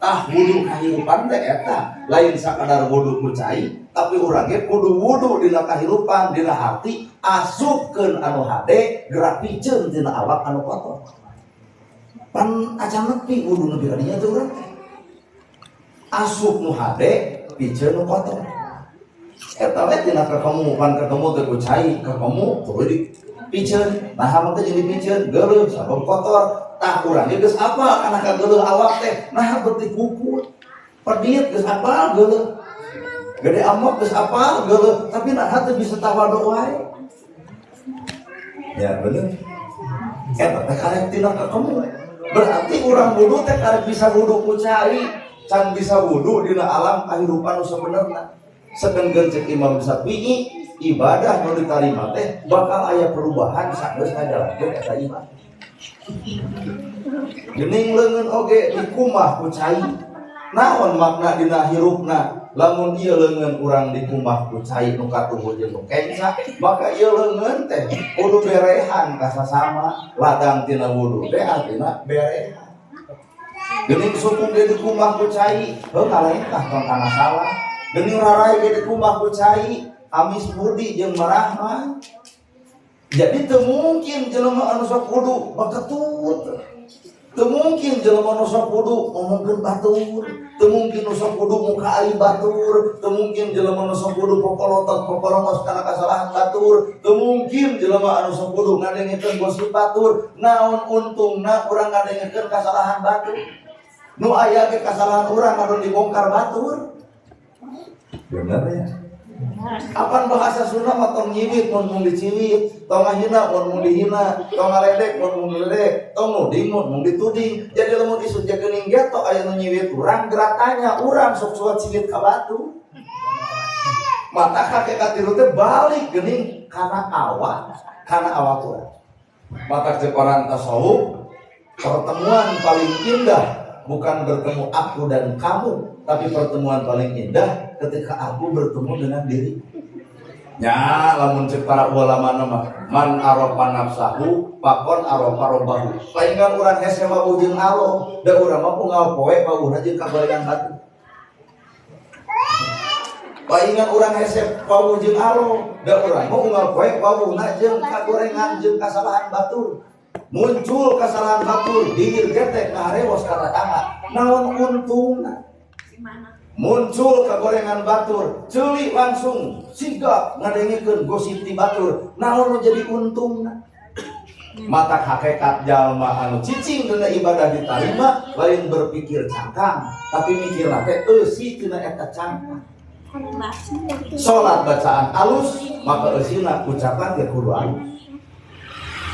tah wudu kahirupan teh eta lain sakadar wudu ku cai, tapi urang ge kudu wudu dina kahirupan dina hati asupkeun anu hade gerak piceun dina awak anu kotor. Pan acan nepi wudu nepi ka dinya teh urang teh. Asup nu hade piceun nu kotor. Eta we dina kakemu pan kakemu teh ku cai, kakemu kudu di piceun. Nah mah teh jadi piceun geuleuh sabab kotor. Tah urang ge geus apal kana kageuleuh awak teh. Nah beuti kuku. Pedit geus apal geuleuh. Gede amok geus apal geuleuh, tapi naha teh bisa tawadu wae. Ya bener. Eta teh karek tina kakemu. Berarti urang wudu teh karek bisa wudu ku cai, can bisa wudu dina alam kahirupan nu sabenerna. Sedengkeun cek Imam Syafi'i, ibadah nu ditarima teh bakal aya perubahan sageus ngajalankeun eta ibadah. Geuning leungeun oge dikumah ku cai. Naon makna dina hirupna? Lamun ieu leungeun urang dikumah ku cai nu katuhu jeung nu kenca, maka ieu leungeun teh kudu berehan ka sasama. Ladang tina wudu teh artina berehan. Geuning suku ge dikumah ku cai, heuh kalain tah tong kana salah. Geuning rarai ge dikumah ku cai, amis budi jeung marahmah. Jadi teu mungkin jelema anu sok wudu baketut. Teu mungkin jelema anu sok wudu ngomongkeun batur. Teu mungkin anu sok wudu muka ai batur. Teu mungkin jelema anu sok wudu popolotot poporongos kana kasalahan batur. Teu mungkin jelema anu sok wudu ngadengekeun gosip batur. Naon untungna urang ngadengekeun kasalahan batur? Nu aya ge kasalahan urang anu dibongkar batur. Bener ya? Apan bahasa Sunda mah tong nyiwit mun mung diciwit, tong ngahina mun mung dihina, tong ngaledek mun mung diledek, tong nuding mun mung dituding. Jadi lamun disujud geuning geto aya nu nyiwit urang geratanya urang sok suat ciwit ka batu. Mata kakek katilu teh balik geuning kana awak urang. Mata cek orang tasawuf, pertemuan paling indah bukan bertemu aku dan kamu, tapi pertemuan paling indah ketika aku bertemu dengan diri. Ya, lamun cek para ulama nama man arofa nafsahu pakon arofa robahu. Lain kan urang hese wau jeung Allah, da urang mah pungal poe wauhna jeung kagorengan batu. Lain kan urang hese wau jeung Allah, da urang mah pungal poe wauhna jeung kagorengan jeung kasalahan batur. Muncul kesalahan batur, dihir getek ngaharewos ka tatangga. Naon untungna? Muncul kegorengan batur, ceuli langsung sigap ngadengikeun gosip ti batur. Naon nu jadi untungna? Mata hakikat jalma anu cicing dina ibadah ditarima lain berpikir cangkang, tapi mikirna teh eusi tina eta cangkang. Salat bacaan alus, maka eusina ucapan teh kudu alus.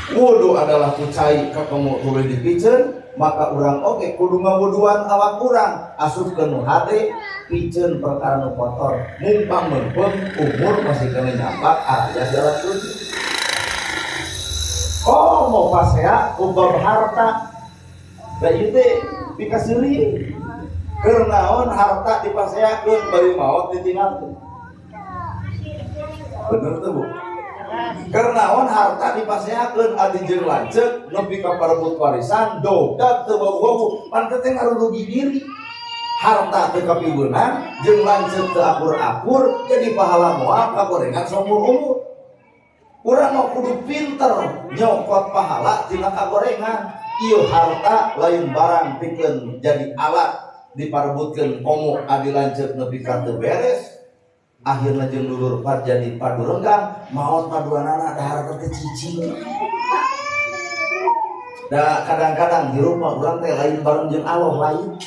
Wudu adalah kucai kakemu tuluy dipiceun, maka urang oge kudu ngawuduan awak urang asupkeun nu hade piceun perkara nu kotor. Mumpang meumpeng umur masih kena nyampak aya jalan tujuh. Oh mau pasea ubah harta. Da ieu teh dikasiri. Keur naon harta dipaseakeun bari maot ditinggalkeun. Bener teh Bu? Karena harta dipaseakeun adi jeung lanceuk nepi ka parebut warisan dogdag teu bau-bau pan teh ngarugi diri. Harta teu kapibeunang jeung lanceuk teu akur-akur jadi pahala moal kagorengan saumur umur. Urang mah kudu pinter nyokot pahala tina kagorengan. Ieu harta lain barang pikeun jadi alat diparebutkeun komo adi lanceuk nepi ka teu beres. Akhirna jeung dulur pat jadi padu renggang, maot paduanana dahar teh cicing. Da kadang-kadang di rumah urang teh lain bareng jeung Allah lain.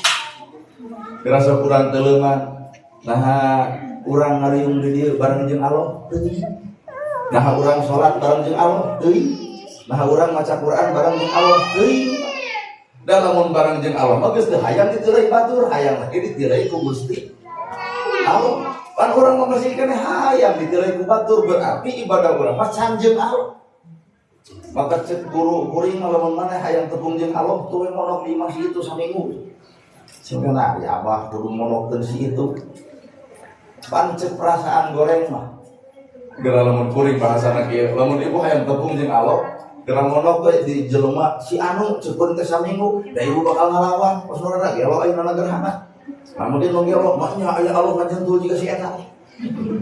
Gerasa urang teu leungan. Nah, urang ngariung di dieu bareng jeung Allah teuing. Nah, urang salat bareng jeung Allah teuing. Nah, urang maca Quran bareng jeung Allah teuing. Da lamun bareng jeung Allah mah geus teu hayang ditirai batur, hayang lagi ditirai ku Gusti Allah. Pan orang memasihkan hayang ditirai ku batur berarti ibadah urang mah can jeung Allah. Maka cek guru kuring lamun maneh hayang tepung jeung Allah tuh monok di masjid itu saminggu. Sebenarnya ya abah kudu monokkeun si itu. Pan cek perasaan goreng mah. Geura lamun kuring bahasana kieu, lamun ibu hayang tepung jeung Allah, Gerang monok we di jelema si anu ceun teh saminggu da ibu bakal ngalawan pas saudara gelo ayeuna gerhana. Namun dia nu gelo maknya aya Allah ngajentul jiga si eta.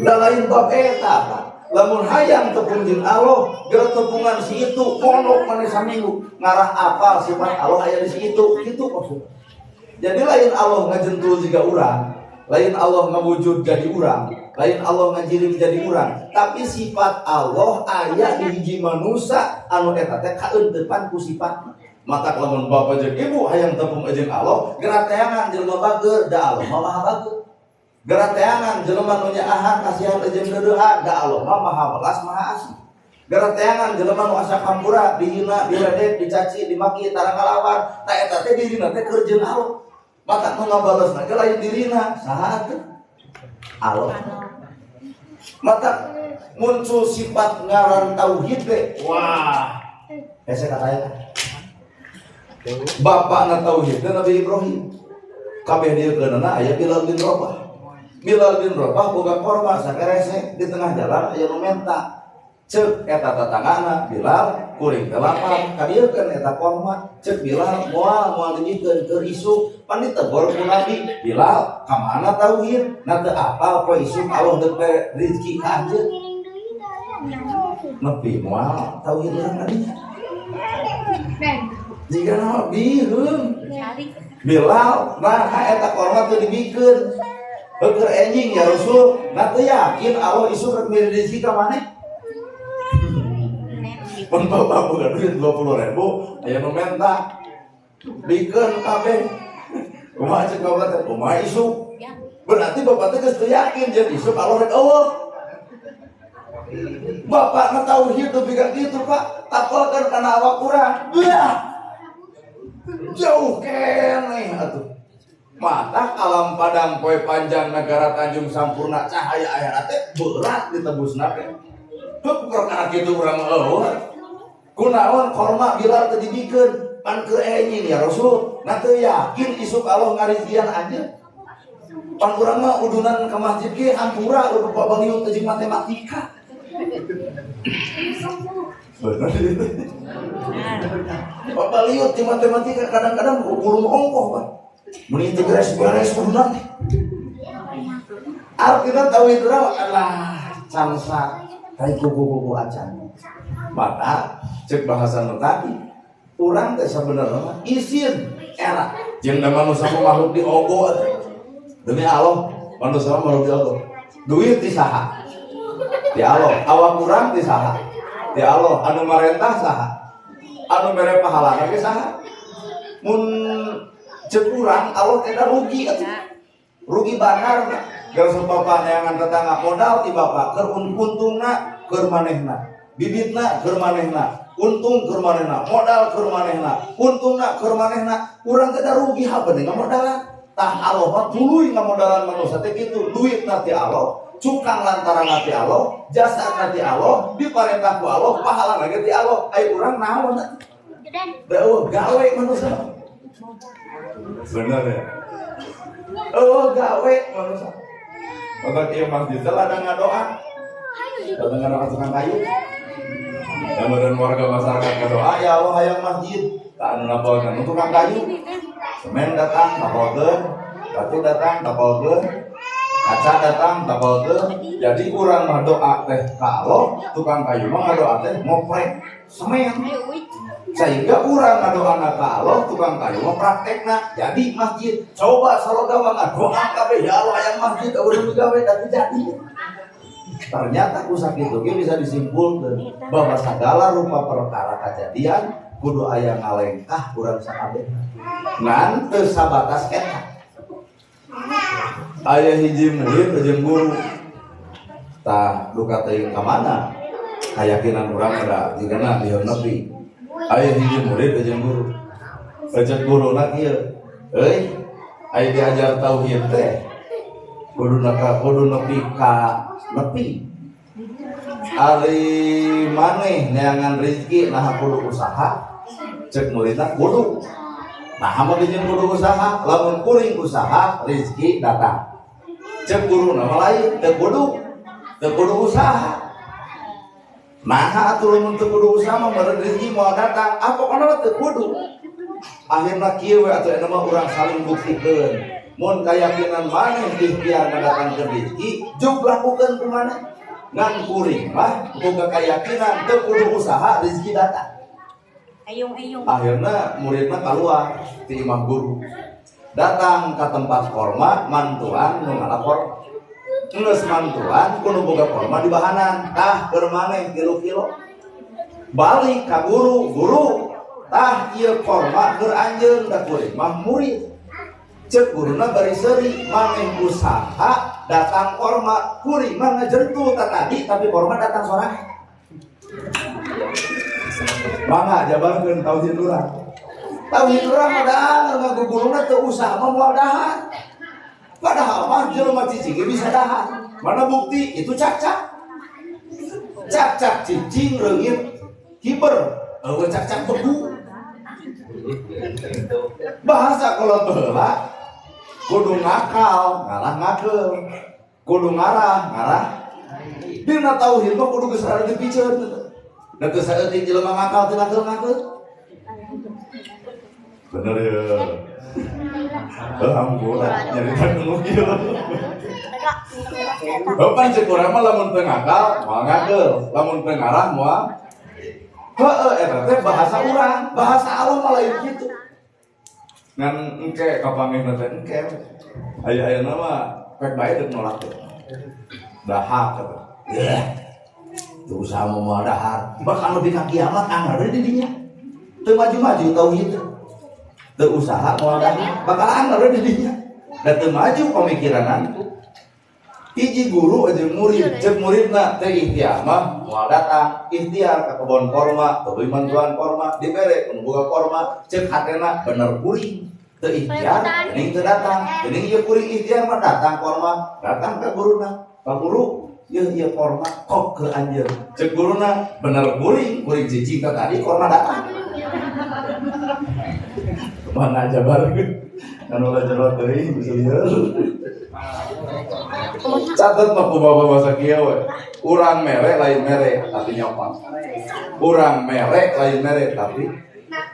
Da lain bab eta Pak. Lamun hayang tepung jeung Allah, geus tepungan si itu monok maneh saminggu ngarah apal sifat Allah aya di situ, kitu maksud. Jadi lain Allah ngajentul jiga urang, lain Allah ngawujud jadi urang, lain Allah ngajirim jadi urang, tapi sifat Allah aya di hiji manusia anu eta teh kaeuntepan ku sifat. Mata lamun bapa jeung ibu hayang tepung jeung Allah, geura teangan jelema bageur da Allah mah maha bageur. Geura teangan jelema nu nyaahan kasihan jeung deudeuhan da Allah mah maha welas maha asih. Geura teangan jelema nu asa kampura, dihina, diledek, dicaci, dimaki, tara ngalawan, ta eta teh dirina teh keur jeung Allah. Mata nu ngabalesna ge lain dirina, saha atuh? Allah. Mata muncul sifat ngaran tauhid teh. Wah. Hese katanya. Bapakna tauhid teh Nabi Ibrahim. Kabeh dieu keunana aya Bilal bin Rabah. Bilal bin Rabah boga korma sakerese di tengah jalan aya nu menta. Ceuk eta tatanggana Bilal kuring teh lapar kadieukeun eta korma. Ceuk Bilal moal dijikeun keur isuk pan ditegur ku Nabi. Bilal ka mana tauhid? Na teu apal poe isuk Allah deupe rezeki ka anjeun. Nepi moal tauhid urang kadinya. Jika nama biheum Bilal nah eta korma teu dibikeun. Keur enjing ya Rasul, na teu yakin Allah isuk rek miri rezeki ka maneh. Mun bapak boga duit 20.000, aya nu menta. Bikeun kabeh. Kumaha ceuk bapak teh? Kumaha isuk? Berarti bapak teh geus teu yakin jeung isuk Allah rek eueuh. Bapak na tauhid teu piker kitu, Pak. Tapelkeun kana awak urang. Jauh keneh atuh. Mata alam padang poe panjang negara Tanjung Sampurna cahaya aya teh berat ditebusna teh. Teu perkara kitu urang eueuh. Kunaon korma Bilal teu dibikeun pan keur enjing ya Rasul. Na teu yakin isuk Allah ngarijian anjeun. Pan urang mah udunan ka masjid ge hampura rupa baliut jeung matematika. Bener itu. Pak baliut jeung matematika kadang-kadang guru ongkoh, Pak. Mun itu beres-beres udunan. Artinya tauhid urang adalah cansa kai kubu-kubu acan. Maka cek bahasa nu tadi urang teh sabenerna isin era jeung da manusia makhluk diogo demi Allah manusia makhluk diogo duit di saha di Allah awak urang di saha di Allah anu marentah saha anu mere pahala ge saha mun cek urang Allah teh rugi atuh rugi banar geus bapak neangan tetangga modal ti bapak keur untungna keur manehna bibitna keur manehna untung keur manehna modal keur manehna untungna keur manehna urang teh rugi habeun ngamodalan tah Allah mah tuluy ngamodalan manusia teh kitu duitna ti Allah cukang lantaran ti Allah jasa ti Allah diparentah ku Allah pahala lagi ti Allah ai urang naon eueuh gawe manusia bener ya gawe manusia maka ieu masjid teh ladang ngadoa ladang tukang kayu. Kemudian warga masyarakat berdoa, ya Allah hayang masjid, tak anu napalkeun tukang kayu. Semen datang napalkeun, batu datang napalkeun, kaca datang napalkeun. Jadi urang mah doa teh ka Allah, tukang kayu mah ngadoa teh ngoprek semen. Sehingga urang ngadoana ka Allah, tukang kayu mah praktekna jadi masjid. Coba salogawa ngadoa kabeh ya Allah hayang masjid, urang gawe tapi jadi. Ternyata usak itu bisa disimpulkan bahwa segala rupa perkara kejadian kudu aya ngalengkah urang sakabeh. Ngan teu sabatas eta. Aya hiji murid jeung guru. Tah duka teuing ka mana? Kayakinan urang ada digana di nepi. Aya hiji murid jeung guru. Ejek guruna kieu. Euy, aya diajar tauhid teh. Kudu nepi ka nepi ari maneh neangan rezeki nah kudu usaha cek muridna kudu nah hamun dijieun kudu usaha lamun kuring usaha rezeki datang cek guru nama lain teu kudu usaha Nah atuh lamun teu kudu usaha mah meureun rezeki moal datang apa kana teu kudu. Akhirna kieu we atuh eta mah urang saling buktikeun. Mun kayakinan maneh ikhtiar ngadatangkeun rezeki, juk lakukeun ku maneh. Ngan kuring mah boga keyakinan teu kudu usaha rezeki datang. Ayung-ayung. Akhirna muridna keluar ti imam guru. Datang ke tempat korma mantuan nu ngalapor. Ngeus mantuan kudu boga korma di bahanan. Tah keur maneh kilo-kilo. Balik ka guru, guru. Tah ieu korma keur anjeun da kuring mah murid. Cek guruna bari seuri maneh usaha datang korma kuring mah ngajentu tadi tapi korma datang sorangan. Mangga jabarkeun tauhid urang. Tauhid urang ada ngaku guruna teu usaha mah moal dahar. Padahal mah jelema cicing bisa dahar. Mana bukti itu cacak. Cacak cicing reungit hiber, eueuh cacak beku. Bahasa kalau heula kudu ngakal, ngalah ngakeul. Kudu ngarah, ngarah. Dina tauhid mah kudu geus rada dipiceun. Da teu saeutik jelema ngakal teu ngakeul-ngakeul. Bener ya. Alhamdulillah nyarita nu kieu. Bapak cek urang mah lamun teu ngakal moal ngakeul, lamun teu ngarah moal heueuh eta teh bahasa urang, bahasa Allah mah lain kitu. Ngan engke kapanggihna teh engke. Aya-ayana mah pek bae deuk nolak teh. Dahar kata. Yeh. Teu usaha moal dahar, bakal lebih ka kiamat anggar di dinya. Teu maju-maju tauhid. Teu usaha moal dahar, bakal anggar di dinya. Da teu maju pamikiran itu. Hiji guru aja murid, cek muridna teh ikhtiar mah moal datang, ikhtiar ka kebon korma, tuluy mantuan korma, dibere kun boga korma, cek hatena bener kuring. Teu ikhtiar, geuning teu datang. Geuning ieu kuring ikhtiar mah datang korma, datang ka guruna. Ka guru, ieu korma kok ke anjeun. Cek guruna bener kuring, kuring cicing tadi korma datang. Mana jabarkeun. Anu lajar teuing bisa lieur. Catat mah kumaha bahasa kieu we. Urang mere lain mere tapi nyopot. Urang mere lain mere tapi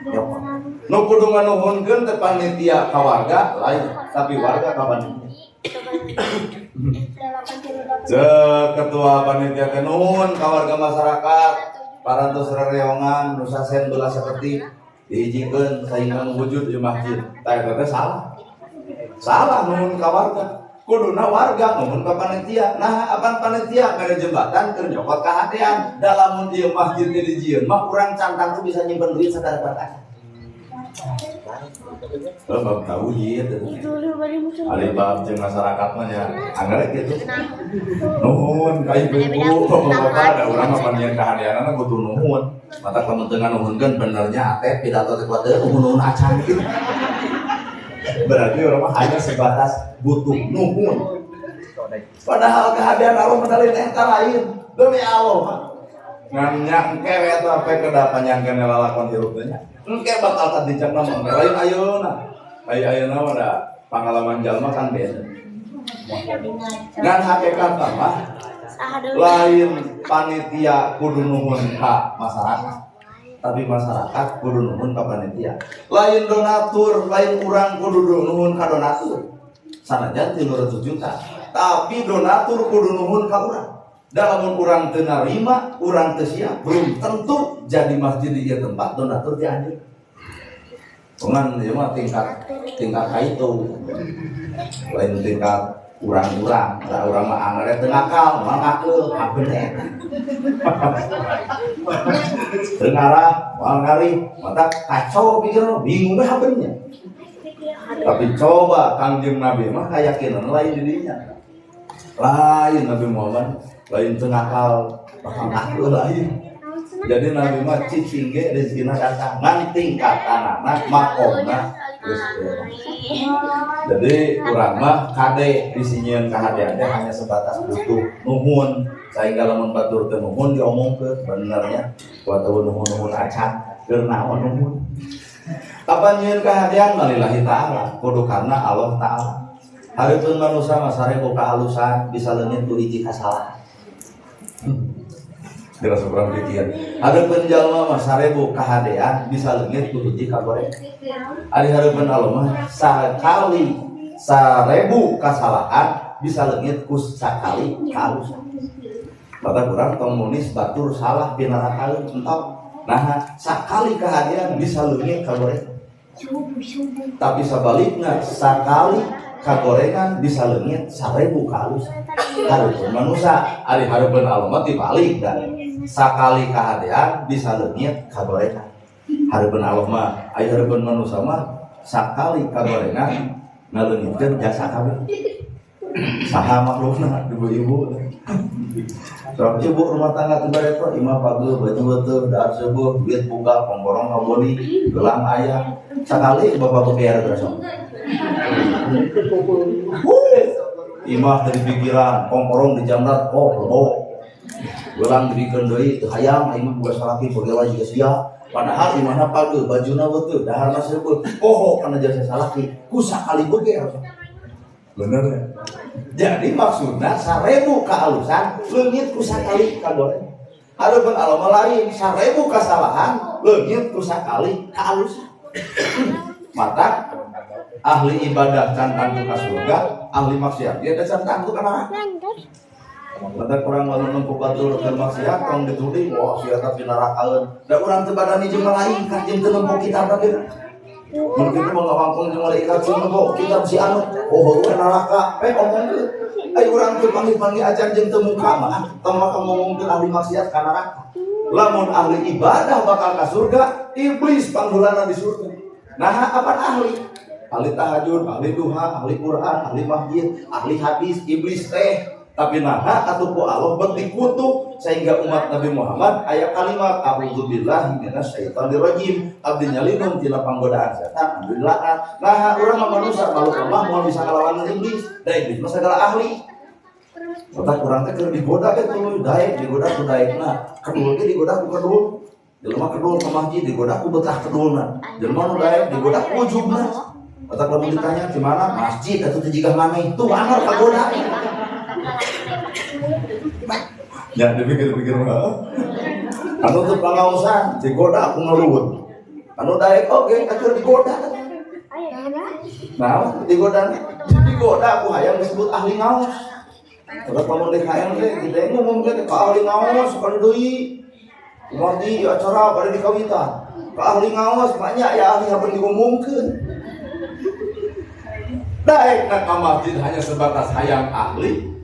nyopot. Nu kudu nganuhunkeun teh panitia ka warga lain, tapi warga ka panitia. Cek ketua panitia teh nuhun ka warga masyarakat, parantos rereongan nu sasen beula saperti diijikeun saingga wujud di masjid. Tah eta teh salah. Salah nuhun ka warga. Kuduna warga ngomong ke panitia. Nah apan panitia mere jembatan keur nyokot kahadean dalam ieu masjid di dijieun mah urang cantang tuh bisa nyimpen duit sadar barang. Bab tauhid. Alibab jeung masyarakat mah nya anggar kitu. Nuhun ka ibu-ibu bapak ada urang mah panjieun kahadeanna kudu nuhun. Mata lamun teu nganuhunkeun benernya teh pidato teh kuat teh nuhun acan kitu. Berarti orang mah hanya sebatas butuh nuhun. Padahal kehadiran Allah medalin eta lain. Demi Allah mah. Ngan nyangke eta pe kedapan nyangke lalakon hirup teh nya. Engke bakal kadicakna mah lain ayeuna. Ayeuna mah da pangalaman jalma kan beda. Ngan hakikat mah lain panitia kudu nuhun ka masyarakat. Tapi masyarakat kudu nuhun ka panitia. Lain donatur, lain urang kudu nuhun ka donatur. Sanajan 300 juta. Tapi donatur kudu nuhun ka urang. Da lamun urang teu narima, urang teu siap, belum tentu jadi masjid di ieu tempat donatur teh anjeun. Cuman ieu mah tingkat kaitu. Lain tingkat urang-urang, da urang mah anggar teu ngakal, moal ngakeul, habeun eta. Teu ngarah, moal ngari, mata kacau pikiran, bingung we habeunnya. Tapi coba Kangjeng Nabi mah kayakinan lain di dinya. Lain Nabi Muhammad, lain teu ngakal, bakal ngakeul lain. Jadi Nabi mah cicing ge rezekina datang, ngan tingkatanana makomna geus beres. Jadi urang mah kade disinyeun kahadean teh hanya sebatas butuh nuhun, sehingga lamun batur teu nuhun diomongkeun benernya kuat nuhun acan keur naon nuhun. Kapan nyieun kahadean malillahi taala, kudu karna Allah taala. Hareupeun manusia mah sarebu kahalusan bisa leungit ku hiji kasalahan. Kira seberang pikir. Ada penjalma mah 1000 kahadean bisa leungit ku hiji kagoreng. Ari hareupeun Allah mah sakali 1000 kasalahan bisa leungit ku sakali kahalusan. Mata kurang tong munis batur salah pinarakaleuh entok. Nah, sakali kahadean bisa leungit kagoreng. Tapi sebaliknya sekali kagorengan bisa leungit 1000 kahalusan. Hareupeun manusia ari hareupeun Allah mah dibalik dan sakali kahadean bisa leungit kagorengan. Hareupeun Allah mah aya hareupeun manusia mah sakali kagorengan ngaleungitkeun jasa kabeh. Saha makhlukna ibu-ibu. Sok ibu rumah tangga teu bareto imah pageuh baju beuteung daat seueuh duit boga komporong kabodi gelang aya sakali bapak beker terus. Imah dari pikiran komporong di jamrat lebo gelang dibikeun deui teu hayang imah boga salaki pegela juga sia padahal imahna pageuh bajuna beuteung daharna seueuh poho kana jasa salaki ku sakali beker. Bener ya? Jadi maksudnya 1000 kehalusan leungit ku sakali kagoreng. Hareupeun Allah mah lain 1000 kasalahan leungit ku sakali kehalusan. Mata ahli ibadah can tangtu ka surga, ahli maksiat dia can tangtu ka neraka. Mata kurang lamun nempuh batur keur maksiat tong dituding wah sia teh pinarakaeun. Da urang teu badani jeung malaikat jeung teu nempuh kitab teh. Mungkin itu mau ngawangkung jeung malaikat jeung nempuh kitab si anu. Oh heueuh neraka, omongkeun. Ai urang teu panggil-panggil acan jeung teu muka mah, teu maka ngomongkeun ahli maksiat ka neraka. Lamun ahli ibadah bakal ka surga, iblis panggulana di surga. Nah, apa ahli? Ahli tahajud, ahli duha, ahli Quran, ahli masjid, ahli hadis, iblis teh. Tapi nah atuh Allah bertikutu sehingga umat Nabi Muhammad aya kalimat a'udzubillahi minasyaitonir rajim. Abdi nyalindung tina panggodaan setan, abdi dilaknat. Nah, urang mah manusia makhluk lemah moal bisa ngalawan iblis. Da iblis mah segala ahli. Otak urang teh keur digoda teh daek digoda ku daekna. Kedul ge digoda ku kedul. Jelema kedul ke masjid digoda ku betah kedulna. Jelema nu daek digoda ku ujubna. Otak lamun ditanya di mana masjid atuh teh jiga maneh tuh anggar kagoda. Ya dipikir-pikir anu teu pangaosan digoda aku ngeluhur anu daek oge keur digoda nah digoda aku hayang disebut ahli ngaos udah pamun dek hayang teh kita ngomong teh ka ahli ngaos kan deui kumaha di acara pada dikawitan ka ahli ngaos banyak ya ahli hampir diumumkeun daek na ka masjid hanya sebatas hayang ahli.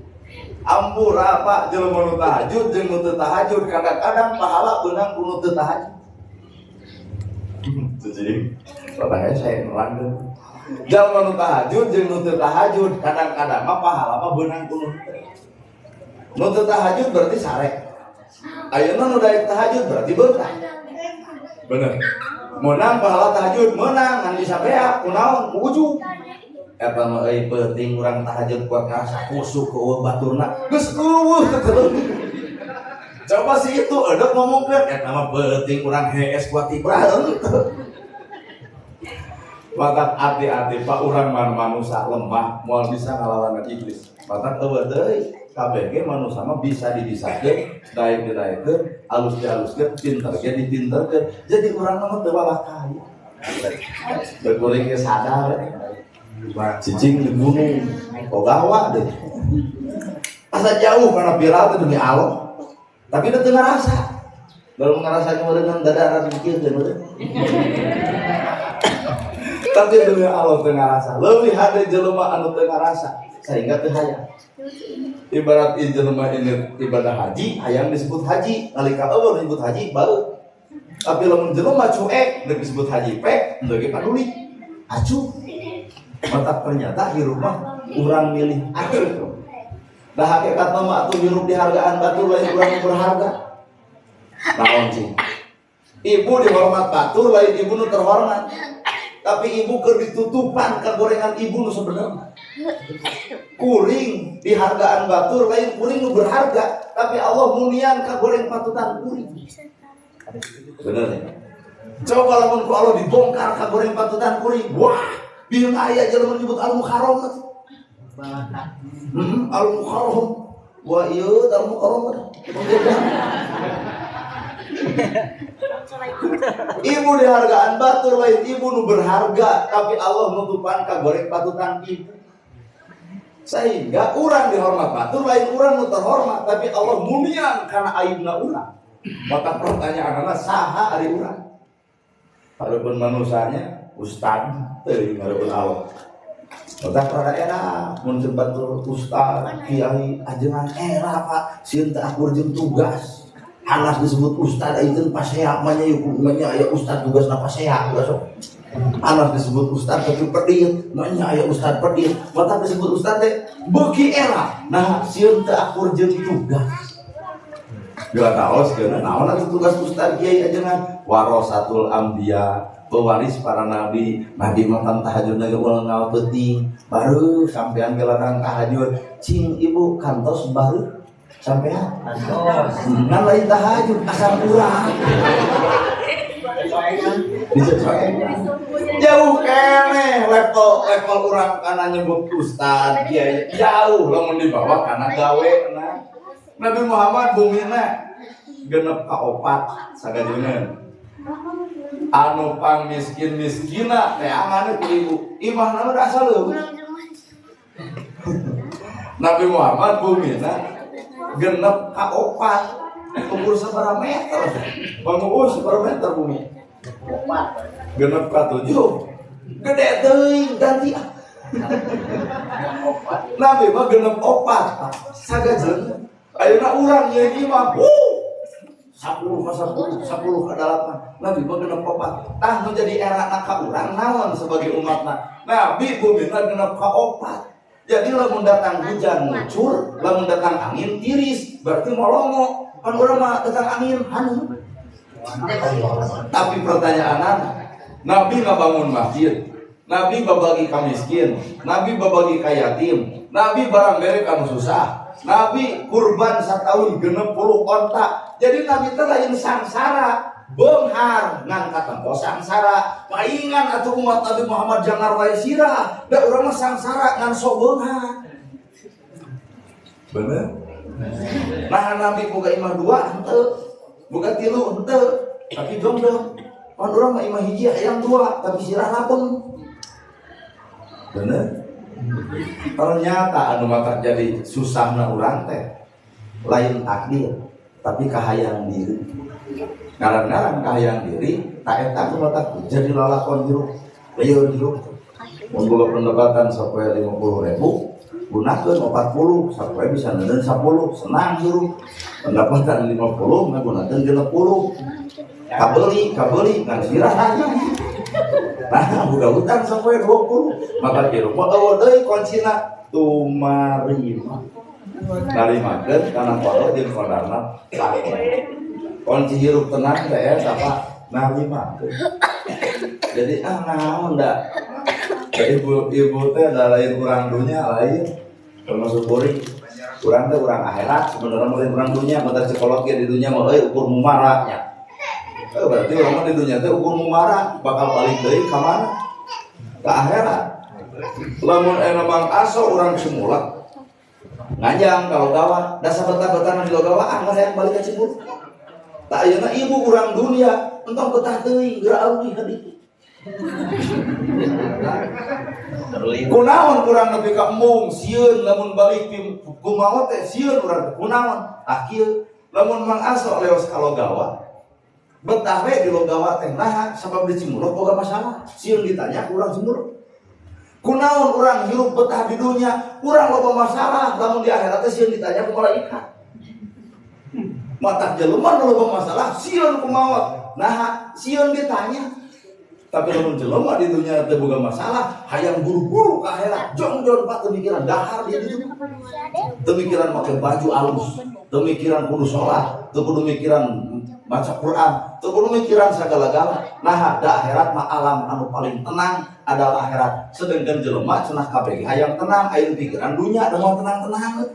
Ampura Pak jelema nu tahajud jeung nu teu tahajud kadang-kadang pahala beunang ku nu teu tahajud. Jadi padahal saya nerangkeun. Jelema nu tahajud jeung nu teu tahajud kadang-kadang mah pahala mah beunang ku nu teu tahajud berarti sare. Ayeuna nu daek tahajud berarti berkah. Bener. Menang pahala tahajud menang ngan disabeak kunaon ku ujug. Eta mah euy penting urang tahajud kuat ngarasa kusuk ke baturna geus eueuh teu. Coba si itu edek ngomongkeun eta mah penting urang hees kuat ibadah. Maka hati-hati Pak urang mah manusia lemah moal bisa ngalawan iblis. Maka eueuh deui kabeh ge manusia mah bisa dibisakeun, daek-daekeun, alus-aluskeun, pinter ge dipinterkeun. Jadi urang mah teu walah kaya. Bekuring ge sadar. Cicing di gunung, ogawa deh. Asa jauh karena viral itu demi Allah. Tapi itu tengah rasa. Kalau ngerasa kemudian dadaran mikir kemudian. Tapi demi Allah tengah rasa. Lebih ada jelema anu tengah rasa sehingga teu hayang. Ibarat jelema ini ibadah haji, hayang disebut haji. Nalika eueuh disebut haji baru. Tapi lamun jelema cuek disebut haji pek, teu ge paduli. Acuh. Mata ternyata di rumah kurang milih acuh. Dah hakikat mah atuh hirup dihargaan batur lain kurang berharga. Naon sih? Ibu dihormat batur lain ibu nu terhormat. Tapi ibu keur ditutupan kagorengan ibu nu sebenarnya. Kuring dihargaan batur lain kuring nu berharga, tapi Allah mulian kagoreng patutan kuring. Bener ya? Coba lamun ku Allah dibongkar kagoreng patutan kuring. Wah, bieu aya jelema nyebut al-mukarram. Al-mukarram Wah iya, tamu orang ibu dihargaan batur lain ibu nu berharga, tapi Allah nutupan kagorek patutan ibu. Sehingga orang dihormat batur lain orang nu terhormat, tapi Allah mulian karena aibna urang. Maka pertanyaan adalah saha ari urang. Adapun manusianya ustad teuing adapun Allah. Maka pada era mun batur ustad kiai ajengan era Pak sieun teh akur jeung tugas. Anas disebut ustad itu pasea manya hukumnya aya ustad tugasna pasea sok. Anas disebut ustad tapi pedit manya aya ustad pedit. Mata disebut ustad teh beuki era. Nah sieun teh akur jeung tugas. Dua taos keuna naon atuh tugas ustad kiai ajengan warasatul anbiya, pewaris para nabi. Nabi makan tahajudna ge ulah ngaal peuting. Baru sampean ke ladang tahajud, cing ibu kantos baru sampean. Kantos. Ngan lain tahajud asal urang. Disesuaikan. Jauh keneh level urang kana nyebut ustad kiai. Jauh lamun dibawa kana gaweuna. Nabi Muhammad bumina genep ka 4 sagajeungeun. Anu pang miskin-miskina neanganna ku ibu. Imahna mah asal leuweung. Nabi Muhammad bumina genep ka 4. Umur sabaraha meter? Banguus sabaraha meter bumi? 4. Genep ka 7. Gede teuing ganti. Nabi mah genep 4 sagajeungeun. Ayeuna urang nyeun imam. 10 ka 10 ka 8. Nabi mah genep 4. Tah nu jadi era ka urang naon sebagai umatna. Nabi bumina genep ka 4. Jadi lamun datang hujan ngucur, lamun datang angin tiris, berarti molongo. Kan urang mah datang angin hanu. Tapi pertanyaan Nabi ngabangun masjid. Nabi babagi ka miskin, Nabi babagi ka yatim, Nabi barang bere kanu susah. Nabi kurban satahun 60 onta. Jadi Nabi teh lain sangsara, beunghar ngangkat tempo sangsara. Paingan atuh umat Nabi Muhammad jangar wae sirah. Da urang mah sangsara ngan sok beunghar. Bener? Nah Nabi boga imah 2 henteu. Boga 3 henteu. Tapi jomblo. Pan urang mah imah hiji hayang 2 tapi sirah lapeng. Bener? Ternyata anu mata jadi susahna urang teh lain takdir tapi kahayang diri. Ngaran-ngaran kahayang diri tak eta mata jadi lalakon jeruk. Ayo jeruk. Mun boga pendapatan sampai 50.000, gunakeun 40 sampai bisa neudeun 10, senang jeruk. Pendapatan 50 ngagunakeun 60. Kabeli ngan sirah aja. Nah, budak hutang sampai 20. Maka kira mau eueuh deui kuncina tumarima. Narimakeun kana polo jeung saudara pake. Kunci hirup tenang teh apa narimakeun. Jadi naon da. Ibu teh da lain urang dunya lain termasuk bori. Urang teh urang akhirat sebenarnya mulai urang dunya mata psikologi di dunya mah ukur mumaranya. Berarti orang di dunia itu ukur mumara bakal balik deui ka mana? Ka akhirat. Lamun ena Mang Aso urang Cimulak ngajang kalau gawa da sabeta-betana di gawaan mah hayang balik ka Cimulak. Tak ayeuna ibu urang dunia entong betah teuing geura awi hadi. Kunaon urang nepi ka embung sieun lamun balik ti kumaha teh sieun urang kunaon? Tah kieu lamun Mang Aso leos ka Logawa betah we di Logawa teh nah sabab di Cimuluk boga masalah sieun ditanya urang Cimuluk kunaon urang hirup betah di dunia urang loba masalah lamun di akhirat teh sieun ditanya ku malaikat mata jelema nu loba masalah sieun kumaha nah sieun ditanya tapi lamun jelema di dunia teh boga masalah hayang buru-buru ka akhirat jong-jong pak pemikiran dahar dia di dunia pemikiran make baju alus pemikiran kudu salat kudu mikiran baca Quran, teu kudu mikiran sagala-gala. Nah, da akhirat mah alam anu paling tenang adalah akhirat. Sedengkeun jelema cenah kabeh hayang tenang, aya pikiran dunya da mau tenang-tenang.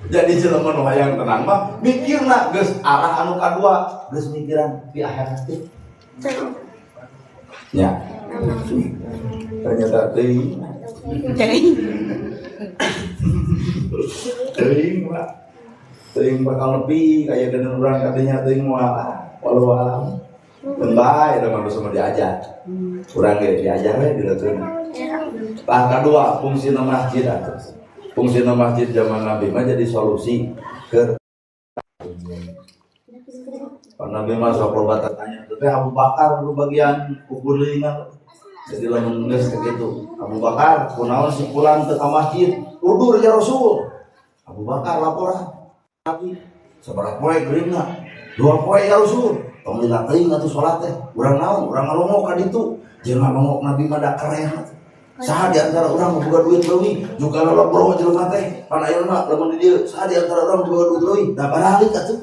Jadi jelema nu hayang tenang mah mikirna geus arah anu kadua, geus mikiran di akhirat teh. Ya, Ternyata teuing. Teuing Pak. Teuing bakal nepi kayak dengan urang katanya teuing moal walau alam. Bae da manusia mah diajar. Urang ge diajar we dileutkeun. Tah kadua fungsina masjid atuh. Fungsina masjid zaman Nabi mah jadi solusi ke Nabi mah sok loba tanya teh Abu Bakar lu bagian kubur leuwingan. Jadi lamun geus kitu Abu Bakar kunaon si pulang teh ka masjid udur ya Rasul. Abu Bakar laporan Nabi sabaraha poe geuringna 2 poe ya Rasul. Tong lila teuing atuh salat teh urang naon urang ngalongok ka ditu jeung ngalongok Nabi mah da keren. Saha di antara urang boga duit leuwih juga lolobro jelema teh pan ayeuna lamun di dieu saha di antara urang boga duit leuwih da baralik atuh.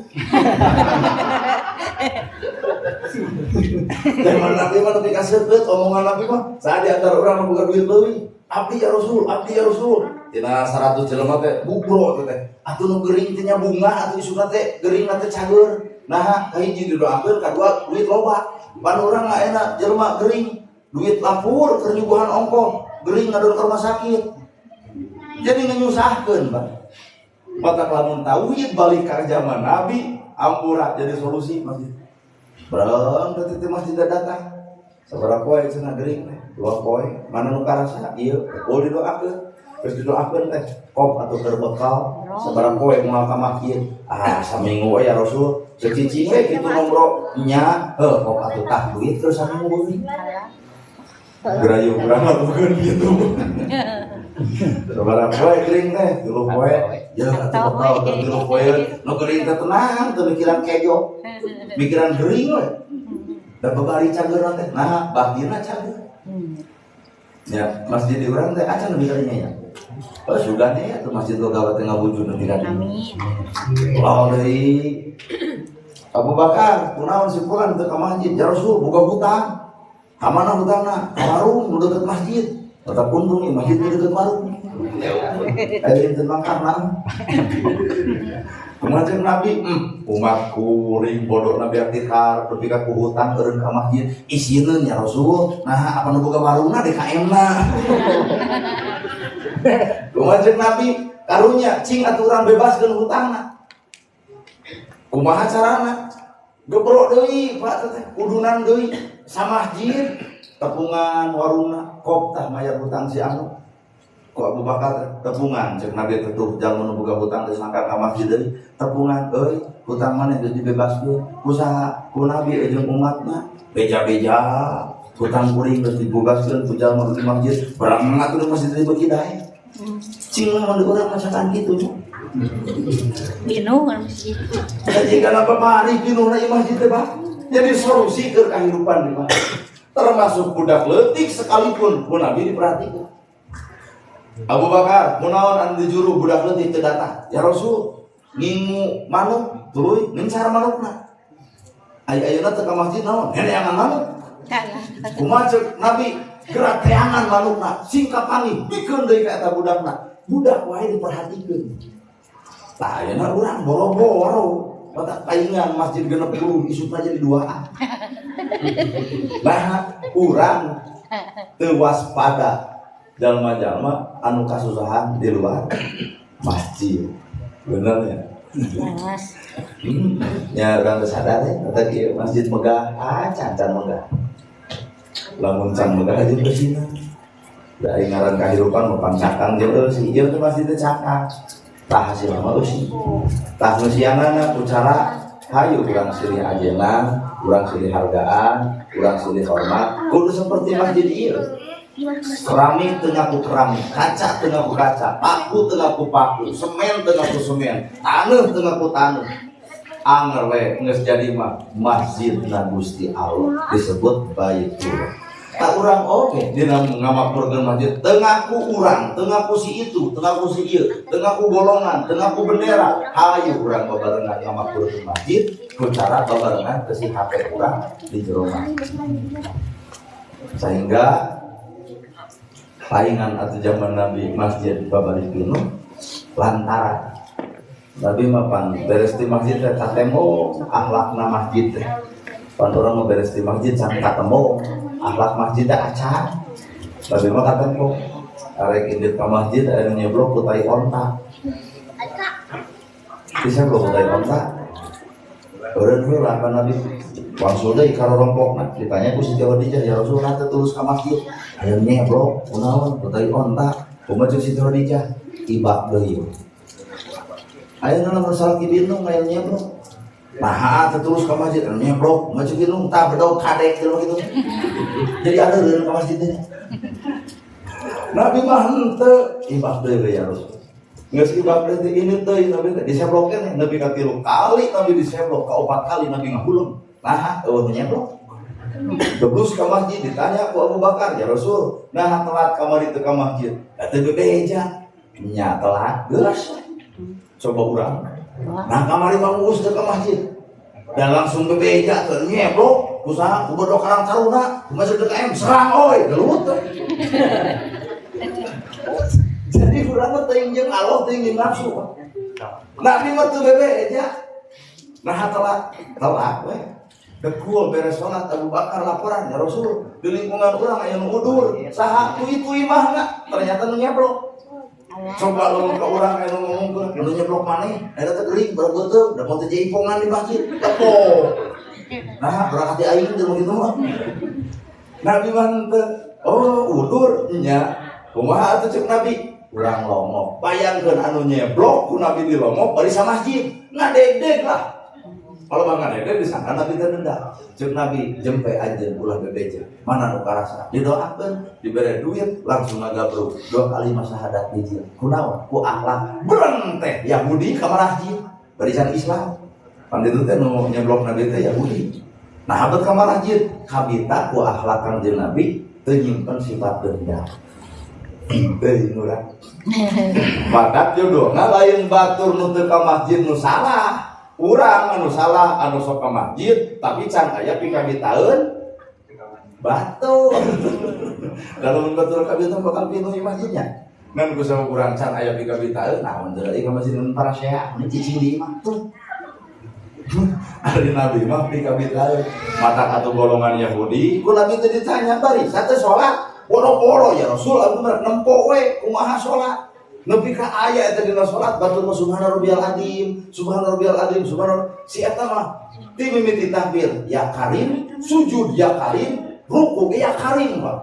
Zaman Nabi mah nepi ka seukeut omongan Nabi mah saha di antara urang boga duit leuwih abdi ya Rasul tina 100 jelema teh bubro teh atuh nu geuring teh nya bunga atuh isuna teh geuring teh cager nah hiji didoakeun kadua duit loba pan urang ayeuna jelema geuring duit lapur keur nyuguhan ongkos geuring ngadon ke rumah sakit jadi nyusahkeun Pak mata lamun tauhid balik ka zaman Nabi ampura jadi solusi masjid bareng teh masjid datang sabaraha poe cenah geuring 2 poe mana nu karasa ieu kul didoakeun terus didoakeun teh kop atuh keur bekal sabaraha poe moal ka masjid saminggu we ya Rasul cicing we kitu ngobrol nya kop atuh tah duit terus saminggu we gerayu urang bukan gitu. Sabaraha poe geuring teh 3 poe ya atuh bekal 3 poe nu geuring teh tenang teu mikiran kejo mikiran geuring we da bekali cageurna teh nah bahdina cager ya masjid di urang teh acan lebih kalinya ya sugane atuh masjid logawa teh ngawujud nanti kan amin Allah deui Abu Bakar kunaon si pulang teu ka masjid ya Rasul boga hutang kamana hutangna ka warung nu deukeut masjid tetep untung ieu masjid nu deukeut warung aya teu mangkarna Kemarin Nabi, umat kuring bodoh Nabi aktifar, berpikir ku hutang eureun ka masjid, isieun ya Rasul. Nah, apa nu boga warungna DKM na. Kemarin Nabi karunya cing aturan bebaskeun hutangna. Kumaha carana? Gebrok deui, Pak teh, kudunan deui sa masjid, tepungan warungna, kop tah mayar hutang si anu. Ku Abu Bakar tepungan cek Nabi tutup jalma nu boga hutang geus angkat ka masjid deui tepungan euy hutang maneh geus dibebaskeun ku saha ku Nabi jeung umatna beja-beja hutang kuring geus dibebaskeun ku jalma di masjid barang ngatur masjid deui beuki dae cing mun urang masakan kitu Pinuh kan masjid. Jadi kenapa mari pinuh na masjid teh Pak jadi solusi ke kehidupan di mana termasuk budak leutik sekalipun ku Nabi diperhatikan Abu Bakar, kunaon anu dijuru budak leutik teu datang. Ya Rasul, ngingu manuk, tuluy ngencar manukna. Ayeuna teu ka masjid naon? Neneangan manuk. Kumaha ceuk Nabi, gerak teangan manukna, singkapani, bikeun deui ka eta budakna. Budak wae diperhatikeun. Tah ayeuna urang boro-boro, mata paingan masjid 60 isutna jadi 2. Nah, urang teu waspada jalma-jalma anu kasusahan di luar masjid bener ya ya orang sadar ya tadi masjid megah cancan megah lamun can megah aja bersina dari ngaran kehidupan mepancakan dia sih dia tuh masjid teh cakak tah hasil mah eusi tah nu siangana ku cara hayu urang silih ajengan urang silih hargaan urang silih hormat kudu seperti masjid ieu keramik tengah ku keramik, kaca tengah ku kaca, paku tengah ku paku, semen tengah ku semen, taneuh tengah ku taneuh. Anger we geus jadi mah masjid na Gusti Allah disebut Baitullah. Tak urang oge dina ngamakurkeun masjid tengah ku urang, tengah ku si itu, tengah ku si ieu, tengah ku golongan, tengah ku bendera. Hayu urang babarengan ngamakurkeun masjid ku cara babarengan ke si HP urang di jero masjid. Sehingga paingan atau zaman Nabi masjid babari pinuh lantaran Nabi mapan beres di masjid teh katemo akhlakna masjid teh pan urang beres di masjid sang katemo akhlak masjid acan. Tapi mah kata kok arek indit ka masjid anu nyeblok ku tai onta. Bisa blok tai onta. Orang heula ka Nabi. Langsung deui ka rompokna ditanya ku si Khadijah, ya Rasulullah teh tulus ka masjid. Aya nyeblok kunaon ku tai onta. Kumaha si Khadijah ibak deui. Aya nu masalah kibinung aya nyeblok. Nah, terus ke masjid, nyeblok, macam gitu, tak bedok kadek gitu. Jadi ada dalam ke masjidnya. Nabi mah hente ibak deui ya Rasul. Geus ibak deui ini teh Nabi diseblokkeun Nabi ka 3 kali Nabi diseblok, ka 4 kali Nabi ngahulung. Nah, eueuh nyeblok. Terus ke masjid ditanya ku Abu Bakar, ya Rasul, nah telat kamari teu ka masjid. Teu bebeja. Nya telat geus. Coba urang. Nah kamari mangus teu ka masjid. Dan langsung bebeja tuh nyeblok, usaha kubodok karang taruna, masuk ke KM serang oi, gelut. Jadi kurang teuing jeung Allah teuing nafsu. Nabi mah teu bebeja. Nah telat we. Dekul beres salat Abu Bakar laporan, ya Rasul, di lingkungan urang aya nu udur, saha tui-tui mah ternyata nu nyeblok. Coba lu ke orang yang ngomong ke lu nyeblok maneh eta teh geuring berebeuteung da mau teh jaipongan di masjid tepo. Nah berangkat di aing teh begitu mah. Nabi mah teh udur nya kumaha atuh ceuk Nabi urang lomok bayangkeun anu nyeblok ku Nabi di lomok bari sa masjid ngadegdeg lah. Kalau bang ngadegdeg disangka Nabi teh denda. Ceuk Nabi jempe anjeun ulah bebeja mana nu karasa didoakeun dibere duit langsung ngagabruk 2 kali syahadat hijil kunaon ku akhlak bereng teh Yahudi ka masjid barisan Islam pan ditu teh nu nyeblok Nabi teh Yahudi nah habet ka masjid kabita ku akhlak Kanjeng Nabi teu nyimpen sifat dendam teuing urang maka jodohna lain batur nu teu ka masjid nu salah urang anu salah anu sok ka masjid tapi can aya pikabitaeun batu. Kalau mun batur kabita bakal pinuh masjidnya. Ngan ku sama urang can aya pikabitaeun naon teh ieu masjid para syekh nu cicing di imah tuh. Ari Nabi mah pikabitaeun mata katu golongan Yahudi ku Nabi teh ditanya bari sate salat boro-boro ya Rasul aku mah nempo we kumaha salat. Nepi ka aya eta dina salat batur mah subhana rabbiyal azim, subhana rabbiyal azim, subhana si eta mah ti mimiti takbir ya karim, sujud ya karim, ruku ya karim Pak.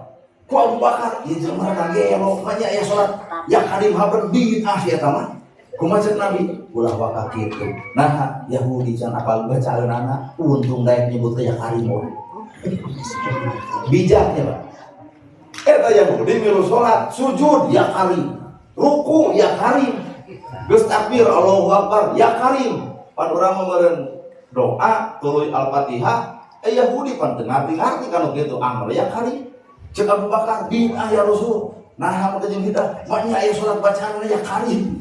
Ku Abu Bakar ieu jelema kage nya aya salat ya karim haber bid'ah si eta mah. Kumaha ceuk Nabi? Ulah waka kitu. Nah, Yahudi can apal bacaeunana untung daek nyebut ya karim. Bijaknya Pak. Eta Yahudi milu salat, sujud ya karim. Ruku ya karim, geus takbir Allahu Akbar ya karim. Pan urang meureun doa tuluy Al-Fatihah, Yahudi pan teu ngarti-ngarti kana kitu amal ya karim. Ceuk Abu Bakar bid'ah ya Rasul. Nah mah jeung kita nya aya salat bacaanna ya karim.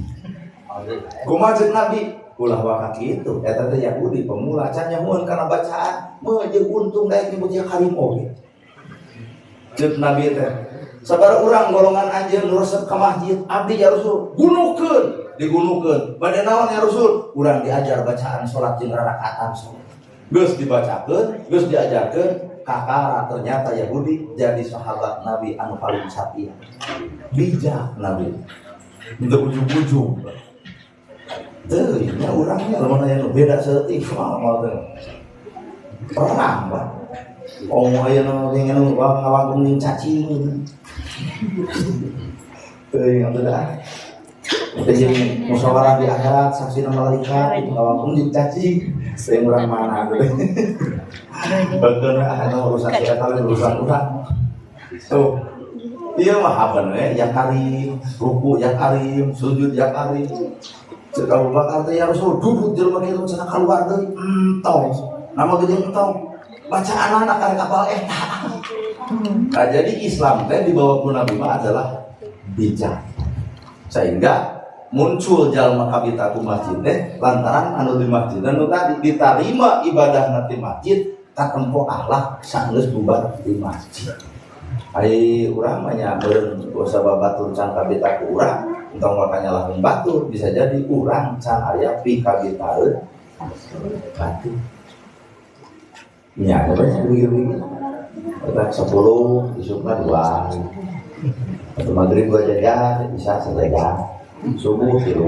Kumaha ceuk Nabi? Ulah waka kitu. Eta teh Yahudi pemula can nyamuan kana bacaan, meuh jeung untung daek nyebut ya karim oge. Ceuk Nabi teh sabar urang golongan anjeun nu resep ka masjid abdi ya Rasul gunukeun digunukeun bade naon ya Rasul urang diajar bacaan salat jeung rakaatan salat geus dibacakeun geus diajarkeun kakara ternyata Yahudi jadi sahabat Nabi anu paling satia bijak Nabi untuk ujug-ujug teu nya urangnya lamun aya nu beda seutik moal teh perang Pak aya nu ngene ngawanggung ning cacing yang dah, jadi musyawarah di akhirat saksi nama malaikat ngawanggung dicaci, saya orang mana tu? Betul ada urusan kita kalau urusan urang. Tuh, iya mah apa nih? Ya karim, ruku ya karim, sujud ya karim. Abu Bakar teh ya Rasul duduk jelema kitu cenah kaluar deui, entong. Nama gede entong. Bacaan anak karek kapal eta. Nah, jadi Islam teh dibawa ku Nabi mah adalah bijak. Sehingga muncul jalma kabita ku masjid teh lantaran anu di masjid anu tadi ditarima ibadah nanti masjid katempo akhlak saenggeus bubar di masjid. Ari urang mah nya beureun dosa babatur can kabita ku urang, entong makanya lamun batur bisa jadi urang can aya pikabitaeun batur. Ya, banyak begini. Kita 10 isukna 2. Maghrib 2 jajan, isya 1 jajan. Subuh 3.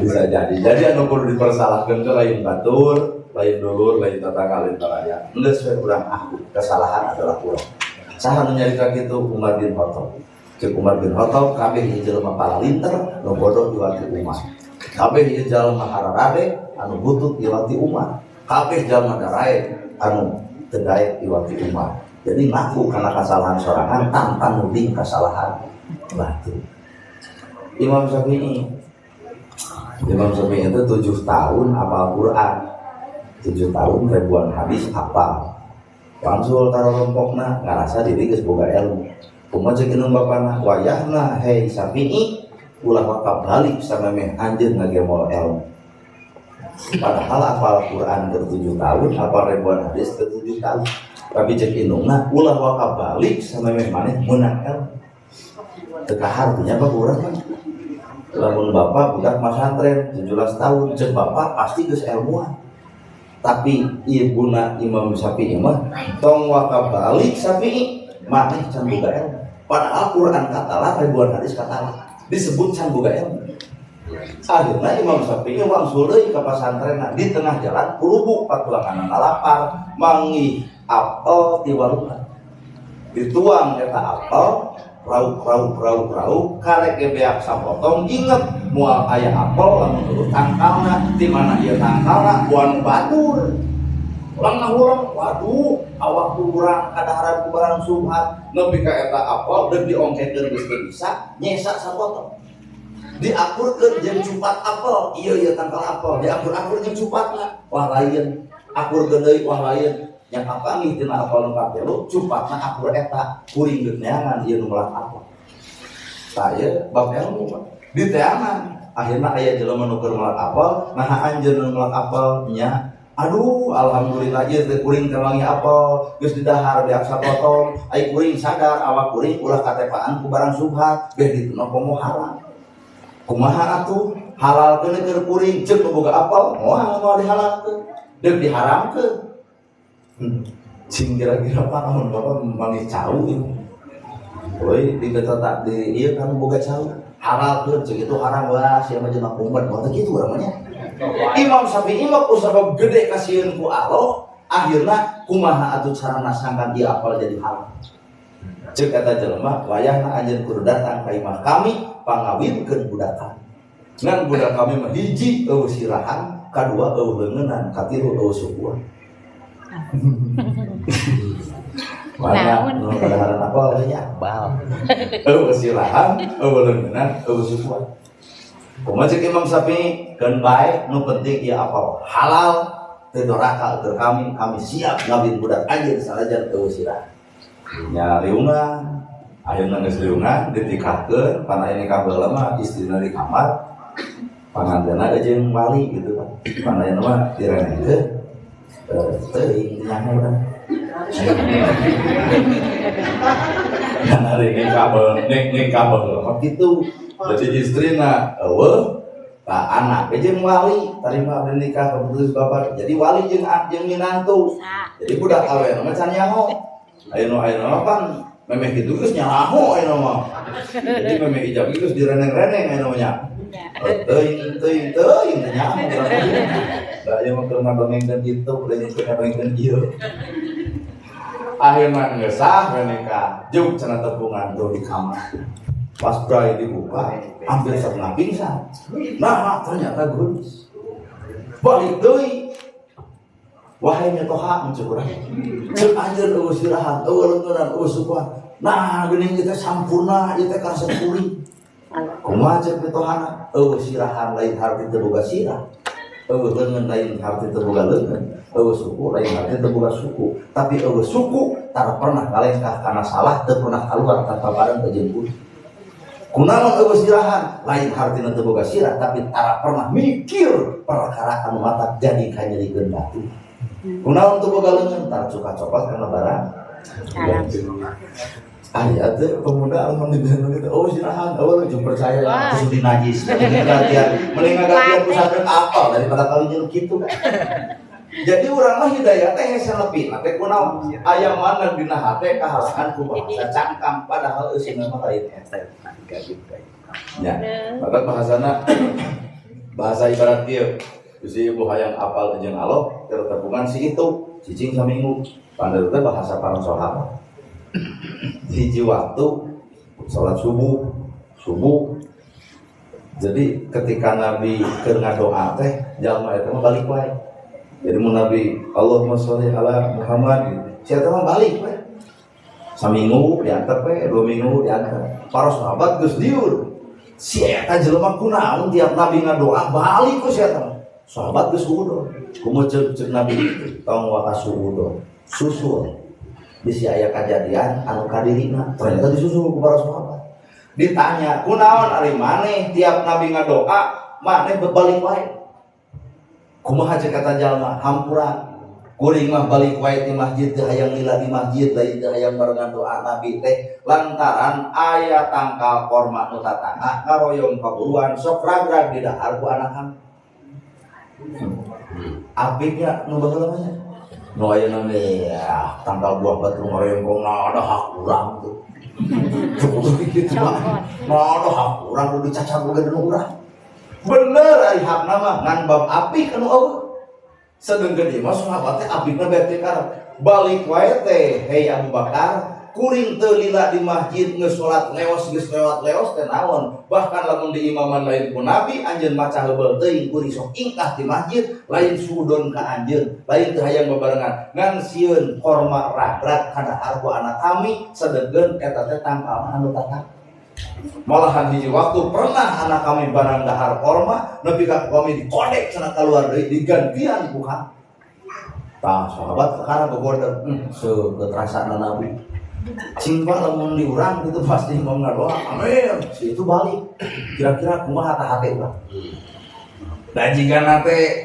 Bisa jadi anu kudu dipersalahkeun teh lain batur, lain dulur, lain tetangga, lain taraya. Geus we urang aku, kesalahan adalah urang. Saha nu nyarita kitu Umar bin Khattab. Cek Umar bin Khattab kabeh ieu jelema palalinter nu bodoh diwati Umar. Kabeh ieu jalma hararade anu butut diwati Umar. Kabeh jalma darae anu teu daek diwati Umar. Jadi ngaku karena kesalahan sorangan tanpa nuding kesalahan batu. Imam Syafi'i itu 7 tahun hafal Quran, 7 tahun ribuan hadis hafal. Wangsul karo rompokna ngarasa diri geus boga ilmu. Kumaha ceuk inu bapana wayahna hei Syafi'i ulah wakaf balik samemeh anjeun ngagemol ilmu. Padahal hafal Quran ke 7 tahun, hafal ribuan hadis ke 7 tahun. Tapi cek indungna ulah wakaf balik samemeh maneh meunang ilmu. Teu artinya apa urang kan? Lamun bapak budak pesantren 17 tahun, cek bapak pasti geus ilmuwan. Tapi ibuna Imam Syafi'i mah tong wakaf balik Syafi'i maneh can boga ilmu. Padahal Quran katalah ribuan hadis katalah disebut can boga ilmu. Akhirna Imam Syafi'i wangsul deui ka pesantrenna di tengah jalan purubuk patulanganna lapar manggih apel ti warungan. Dituang eta apel rauk karek beak sapotong inget mual aya apel lamun turut tangkalna di mana ieu tangkalna buan batur ulang urang waduh awak kurang kadaharan ku barang subhat nepi ka eta apel deuk diongkekeun geus teu bisa nyesa sapotong diakurkeun jeung cupat apel ieu tangkal apel diakur-akur jeung cupatna wah lain akurkeun deui wah lain yang apa nih tina apal nu kapelo cupatna akur eta kuring geus neangan ieu nu melah apal. Saya bab ilmu di teangan akhirna aya jelema nu keur melah apal nah anjeun nu melah apal nya aduh alhamdulillah ieu teh kuring teh wangi apal geus didahar beak sapotong ai kuring sadar awak kuring ulah katepaan ku barang subhat beh ditu komo haram. Kumaha atuh halalkeun keur kuring ceuk nu boga apal moal dihalalkeun deuk diharamkeun. Cing kira-kira apa namun bapak manggil cau ini woi di beta tak di iya kan boga cau halal tuh cek itu haram wah siapa jenak umat waktu gitu namanya Imam Syafi'i mah usabab gede kasihan ku Allah akhirnya kumaha atuh cara nasangkan dia apal jadi halal cek kata jelema wayahna anjeun kudu datang ka imah kami pangawinkeun budakan ngan budak kami mah hiji eueuh sirahan kadua eueuh leungeunnan katilu eueuh sukuan. Mana nu kadaharan apa nya bal. Sirahan, leungeunnan, sukuan. Kumaha cek Imam Syafi'i keun bae nu penting ieu apa halal teu doraka keur kami siap ngabin budak anjeun salajan eueuh sirah. Nya riungan, ayeuna geus riungan ditikahkeun pana ini kabeula mah istrina di kamar. Pangantena jeung wali gitu kan. Pana ieu mah direnengkeun teuing nyanyi urang. Dan hari ini kabel begitu. Jadi istrina eueuh ka anak jeung wali tarima nikah keputus bapak. Jadi wali jeung minantu. Jadi budak awewe mah can nyaho. Ayeuna pan memeh kitu geus nyaho ayeuna mah. Jadi memeh ijab geus direneng-reneng ayeuna nya. Teuing teh nyaho. Da ieu mah keur ngabengkeun kitu, lain keur ngabengkeun ieu. Akhirna geus sah nikah, jeung cenah tepungan tuh di kamar. Pas brai dibuka, hampir setengah pingsan. Nah, ternyata geus. Balik deui. Wahai nyetoha muncul urang. Ceuk anjeun eueuh sirahan, eueuh leungeunnan, eueuh sukuan. Nah, geuning ieu teh sampurna, ieu teh karasa kuring. Kumaha ceuk nyetohana? Eueuh sirahan lain harti teu boga sirah. Eueuh leungeun lain harti teu boga leungeun. Eueuh suku lain harti teu boga suku. Tapi eueuh suku tara pernah kalengkah kana salah, teu pernah kaluar tanpa bareng ka jeung kuring. Kunaon eueuh sirahan lain hartina teu boga sirah tapi tara pernah mikir perkara anu mata jadi kanyelikeun batu. Kunaon teu boga leungeun tara suka copot kana barang. Aya teh pemuda anu dibeungeun itu oh sirahan eueuh jeung percaya kudu dinajis. Mending ngagatian pusatkeun apal daripada kali jeung kitu kan. Jadi urang mah hidayah teh hese nepi teh kunaon? Aya mana dina hate kahalangan ku bahasa cangkang padahal eusina mah lain eta. Ya, maka bahasana bahasa ibarat kieu. Bisi ibu hayang apal jeung Allah, tertepungan si itu, cicing saminggu. Pandeu teh bahasa para sahabat. Hiji waktu salat subuh. Jadi ketika Nabi keur ngadoa teh, jalma eta mah balik wae. Jadi mun Nabi Allahumma sholli ala Muhammad, sia teh mah balik wae. Saminggu diangkat we, 2 minggu diangkat. Para sahabat geus liur. Si eta jelema kunaon tiap Nabi ngadoa balik ku sia teh. Sahabat geus udon. Kumaha ceuk Nabi tong wakas udon. Susul. Bisi aya kajadian anu kadirina, ternyata disusul ku para sahabat. Ditanya, kunaon ari maneh tiap Nabi ngadoa, maneh balik wae. Kumaha ceuk kata jalma, hampura. Kuring mah balik wae di masjid teh hayang lila di masjid, lain teh hayang barengan doa Nabi teh lantaran aya tangkal korma nu tatangah ngaroyong kaburuan sok ragrag di dahar ku anakan. Apiknya nu baheula mah nu ayeuna ya tangkal buah batu ngaroyong kongna ada hak urang tuh. Cukup kitu mah. Nah, hak urang kudu dicacang boga deung urang. Bener ari hakna mah ngan bab apik anu eueuh. Sedengkeun ieu mah sahabat teh apikna bete karep balik wae teh hei Abu Bakar kuring teu lila di masjid geus salat leos geus lewat leos teh naon bahkan lamun di imaman lain ku Nabi anjeun maca heubeul teuing kuring sok ingkah di masjid lain suudon ka anjeun lain teu hayang bebarengan ngan sieun korma ragrak kana arbu anak kami sedengkeun eta teh tangkal anu tatang. Malahan hiji waktu pernah anak kami barang dahar korma nepi ka kami dikodek cenah keluar deui digantian ku kami. Tah sahabat sekarang beborder keterasaan Nabi. Cingpa lamun diurang gitu pasti mau ngadoa amin. Si itu balik. Kira-kira kumaha tah hate urang. Da jika nate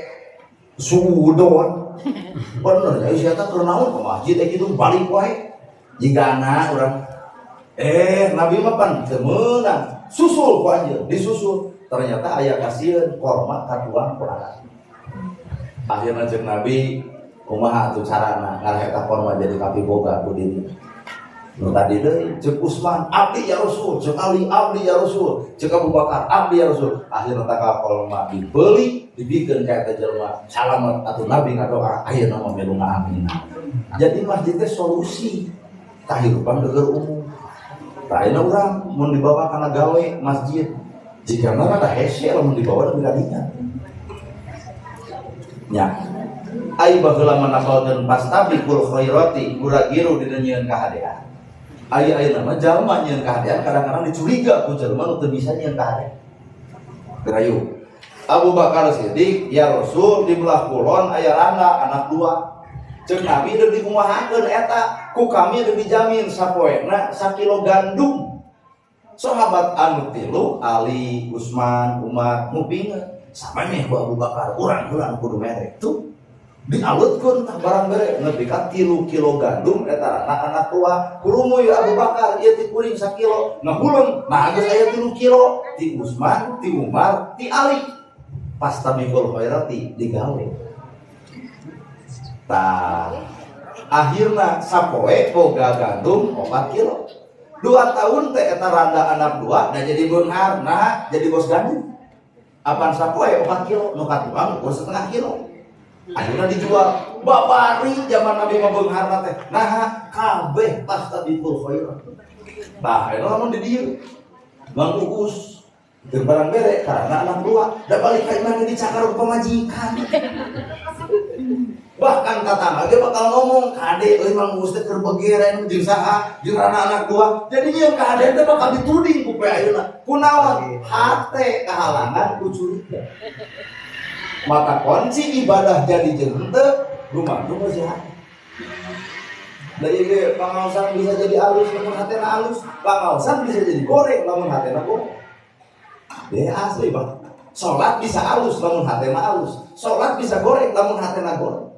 suudon. Bener ya sia teh keur naon ka masjid teh kitu balik wae. Jigana urang Nabi mah pan teu meunang. Susul ku anjeun, disusul. Ternyata aya kasieun korma katuang ku anak. Akhirna ceuk Nabi kumaha atuh carana ngareheta korma jadi kapiboga ku diri. Nu tadi deui ceuk Utsman abdi ya Rasul, ceuk Ali abdi ya Rasul, ceuk Abu Bakar abdi ya Rasul. Akhirna tah korma dibeuli dibikeun ka eta jelema salamet atuh Nabi ngadoa ayeuna mah melu ngaaminna. Jadi masjid teh solusi kahirupan geger umum. Tah ayeuna urang mun dibawa kana gawe masjid jika mana ada hese lamun dibawa lebih kadinya. Nya. Ai baheula manapalkeun pastabikul khairati guragiru dinyeun kahadean. Ai ayeuna mah jalma nyieun kahadean kadang-kadang dicuriga ku jalma nu teu bisa nyieun kahadean. Gerayu. Abu Bakar Siddiq ya Rasul di belah kulon aya rangga anak 2. Ceuk Nabi deuk dikumahakeun eta ku kami deuk dijamin sapoena 1 kilo gandum. Sahabat anu 3 Ali, Utsman, Umar ngupingeun samemeh ku Abu Bakar urang kudu mere tuh dialutkeun tah barang bere nepi ka 3 kilo gandum eta anak-anak tua kurumu ya Abu Bakar ieu ti kuring 1 kilo ngahuleng nah geus aya 3 kilo ti Utsman, ti Umar, ti Ali pastamikul khairati digawe. Tah akhirna sapoe boga gandum 4 kilo 2 tahun teh eta randa anak 2 dan jadi beunghar nah jadi bos gandum apan sapoe 4 kilo nu katuang ukur 1/2 kilo akhirna dijual babari zaman Nabi mah beunghar teh nah kabeh pasta bikul khairat. Tah eta lamun di dieu Mang Uus teu barang bere karena anak 2 da balik ka imah dicakar ku pamajikan. Bahkan tatangga ge bakal ngomong kade euy Mang Uus teh keur begeren jeung saha jeung anak 2 jadi nyieun kade teh bakal dituding ku pe ayeuna kunaon hate kahalangan ku curiga. Maka kunci ibadah jadi jeung henteu lumangsung geus ya. Dari ge pangaosan bisa jadi alus lamun hatena alus, pangaosan bisa jadi goreng lamun hatena goreng. Asli Bang. Salat bisa alus lamun hatena alus, salat bisa goreng lamun hatena goreng.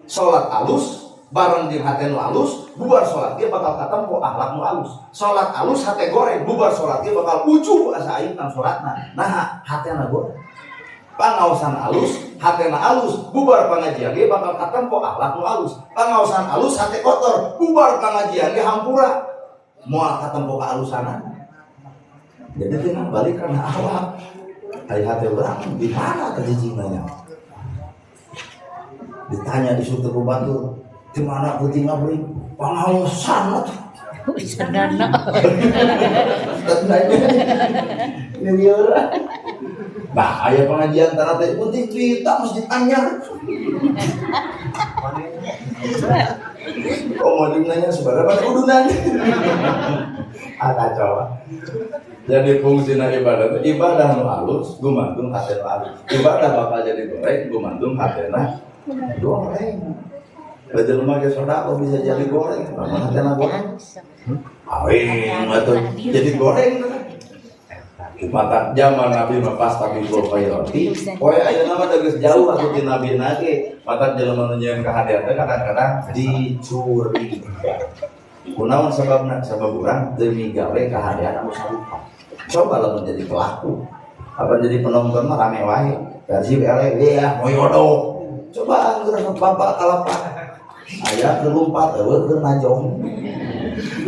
Salat alus bareng jeung hate nu alus bubar salat dia bakal katempo akhlak nu alus. Salat alus hate goreng bubar salat dia bakal ucu asa aing nang salatna. Nah hatena goreng. Pangaosan alus, hatena alus, bubar pangajian ge bakal katempo akhlak nu alus. Pangaosan alus, hate kotor, bubar pangajian ge hampura. Moal katempo kealusanan. Jadi tinggal balik karena akhlak. Hari hati orang di mana kejijingannya? Ditanya di suatu pembantu, di mana putih ngabri? Pangaosan lah. Bisa dana. Ini dia. Nah, ayah pengajian tanah teh putih cerita mesti ditanya. Oh, mau nanya sebenarnya pada udunan. Kacau. Jadi fungsinya ibadah nu alus, gumantung hatena alus. Ibadah bakal jadi goreng, gumantung hatena goreng. Belajar rumah ke sodako bisa jadi goreng, mana hatena goreng. Awing atau jadi goreng. Mata zaman Nabi pas tapi roti, poe aya nama geus jauh atuh ti Nabi nage, mata jelema nu nyieun kahadian teh kadang-kadang dicuri. Kunaon sababna? Sabab urang teu migawe kahadian anu sarupa. Coba lamun jadi pelaku, apa jadi penonton mah rame wae. Versi ele ya moyodo. Coba anggur bapak kalapa. Aya kelumpat eueuh keur najong.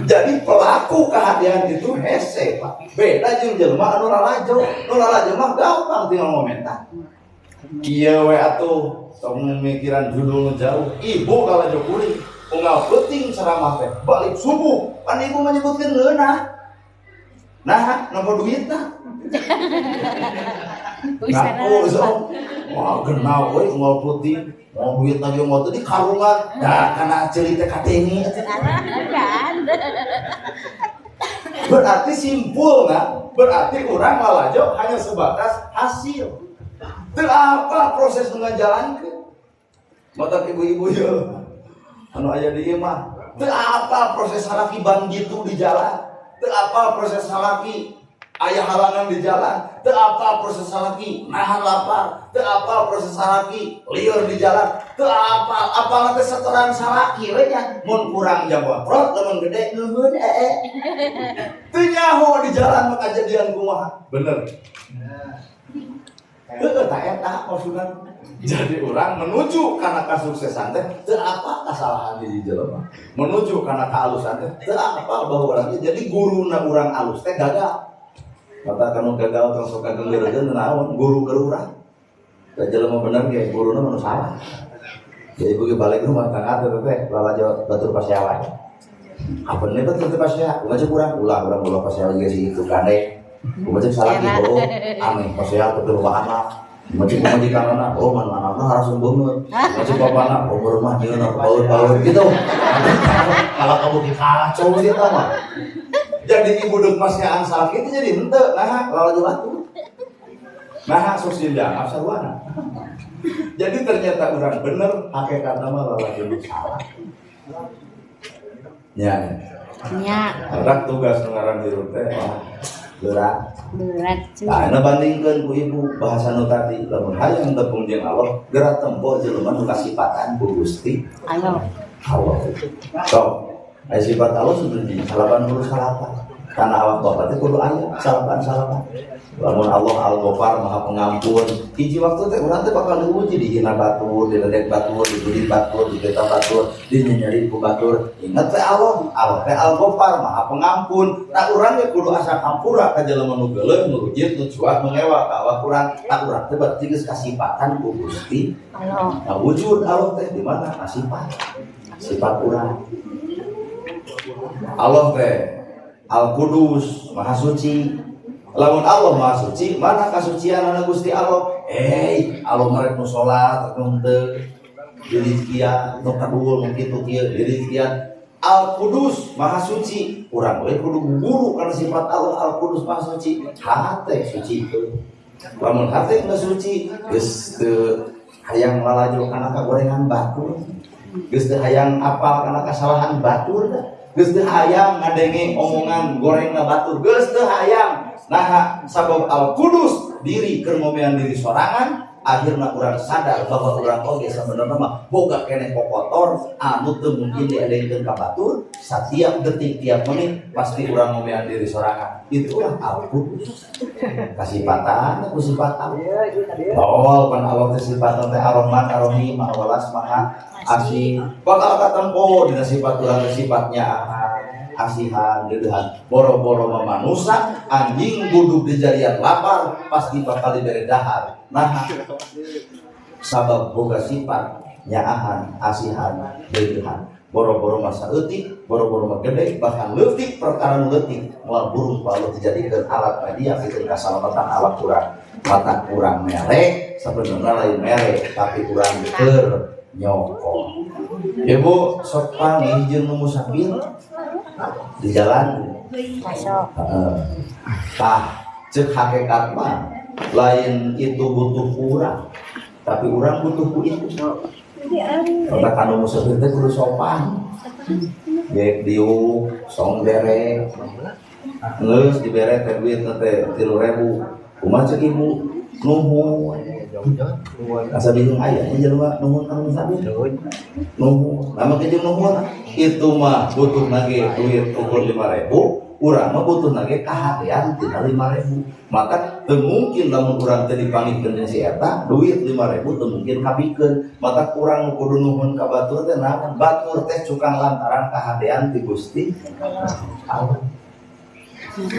Jadi pelaku kehadian itu hese Pak. Beda jeung jelema anu lalajo. Nu lalajo mah gampang tinggal komentar. Ieu we atuh sok mikiran judul nu jauh. Ibu kalajo kuring unggal peuting ceramah teh balik subuh. Pan ibu menyebutkeun ngeunah. Nah, nomor duitna. Ngaku so. Wah, kenal we unggal peuting. Mau duit lagi mau tadi karungan, dah karena cerita kateni. Berarti simpul nggak? Berarti orang lalajo hanya sebatas hasil. Apa proses menjalankan? Mata ibu-ibu ya, anu aya di imah. Apa proses salaki ban gitu di jalan? Apa proses salaki ayah halangan di jalan? Apa proses salaki nahan lapar? Apa proses salaki liur di jalan? Apa nanti setoran salaki we nya mun kurang jabotrot lamun gede nuhun teu nyaho di jalan mah kejadian kumaha bener tak eta maksudna jadi orang menuju karena kesuksesan teh teu apa kesalahan di jelema menuju karena kealusan teh teu apa bahwa orang jadi guruna urang alus teh gagal. Mata kamu gagal terus suka genggereun naon guru ke urang. Da jelema bener ge guruna mah salah. Jadi bagi balik rumah tangga teh lalajo batur pasyawan. Apa nih batur pasyawan? Baca kurang ulah pasyawan juga sih itu kane. Baca salah gitu. Aneh pasyawan betul anak. Baca majikanana oh mana anakna harus banget. Baca bapana oh rumah jeung baur-baur gitu. Kalau kamu dikacau gitu mah. Jadi ibu dek masnya ansal itu jadi henteu nah lalajo batu. Nah sukses jangan sarwana. Jadi ternyata orang bener hakikatna mah lalajo salah. Nya. Ada tugas ngaran hirup teh berat. Nah, anu bandingkeun ku ibu bahasa nu tadi lamun hayang tepung jeung Allah gerak tempo jelema nu kasipatan ku Gusti Allah. So, sifat Allah sebenarnya 80 karena awak bapak itu kudu aya salapan. Lamun Allah Al-Ghafar Maha Pengampun. Hiji waktu teh urang teh bakal diuji dihina batur, diledek batur, dibuli batur, dibeta batur, dinyanyari ku batur. Ingat teh Allah teh Al-Ghafar Maha Pengampun. Tak urang ge kudu asa kampura ka jelema nu geuleuh, nu rujit, nu cuah, nu ngewa ka awak urang. Tak urang teh berarti geus kasipatan ku Gusti Allah. Nah, wujud Allah teh di mana? Sifat urang. Allah teh Al-Qudus Maha Suci. Lamun Allah Maha Suci, mana kasucian Gusti Allah? Allah merek nu salat nu teu diri kieu nu kadul nu kitu kieu diri kieu. Al-Qudus Maha Suci. Urang we kudu guru kana sifat Allah Al-Qudus Maha Suci. Hate suci teu. Lamun hate geus suci, geus teu hayang lalajo kana kagorengan batur. Geus teu hayang apal kana kasalahan batur. Geus teu hayang ngadenge omongan gorengna batur, geus teu hayang. Nah, sabab Al-Qudus diri keur momean diri sorangan, akhirnya orang sadar bahwa orang oge sebenarnya mah boga keneh kokotor anu teu mungkin diadengkeun ka batur. Setiap detik tiap menit pasti orang ngomean diri sorangan. Itulah aku kasipatan ku sifatan. Bawal pan Allah teh sifatan teh Ar-Rahman Ar-Rahim awalas maha asih. Bakal katempo dina sifat urang sifatnya asihan dedehan boro-boro mamanusa anjing gudug di jarian lapar pasti bakal dibere dahar. Nah sabab boga sifat nyaahan asihan dedehan boro-boro masa eutik boro-boro mah gede bahkan leutik perkara nu leutik moal burung kalau dijadikeun alat media pikeun kasalamatan alat urang mata urang mere sebenarnya lain mere tapi urang keur nyokong. Ibu sok panggih jeung nu musafir di jalan tah cek hakikat mah lain itu butuh urang tapi urang butuh ku itu. Kata kanu musafir teh kudu sopan gek diuk song bere geus dibere teh duit teh 3.000 kumaha cek ibu nuhun asa bingung aya nya jelema nuhun kanu musafir nuhun lama ke jeung nuhun itu mah butuh nage duit ukur 5.000 urang mah butuh nage kahadian tina 5.000 maka teu mungkin lamun urang teh dipanggihkeun si eta duit 5.000 teu mungkin kabikeun maka urang kudu nuhun ka batur teh naon batur teh cukang lantaran kahadian ti Gusti Allah.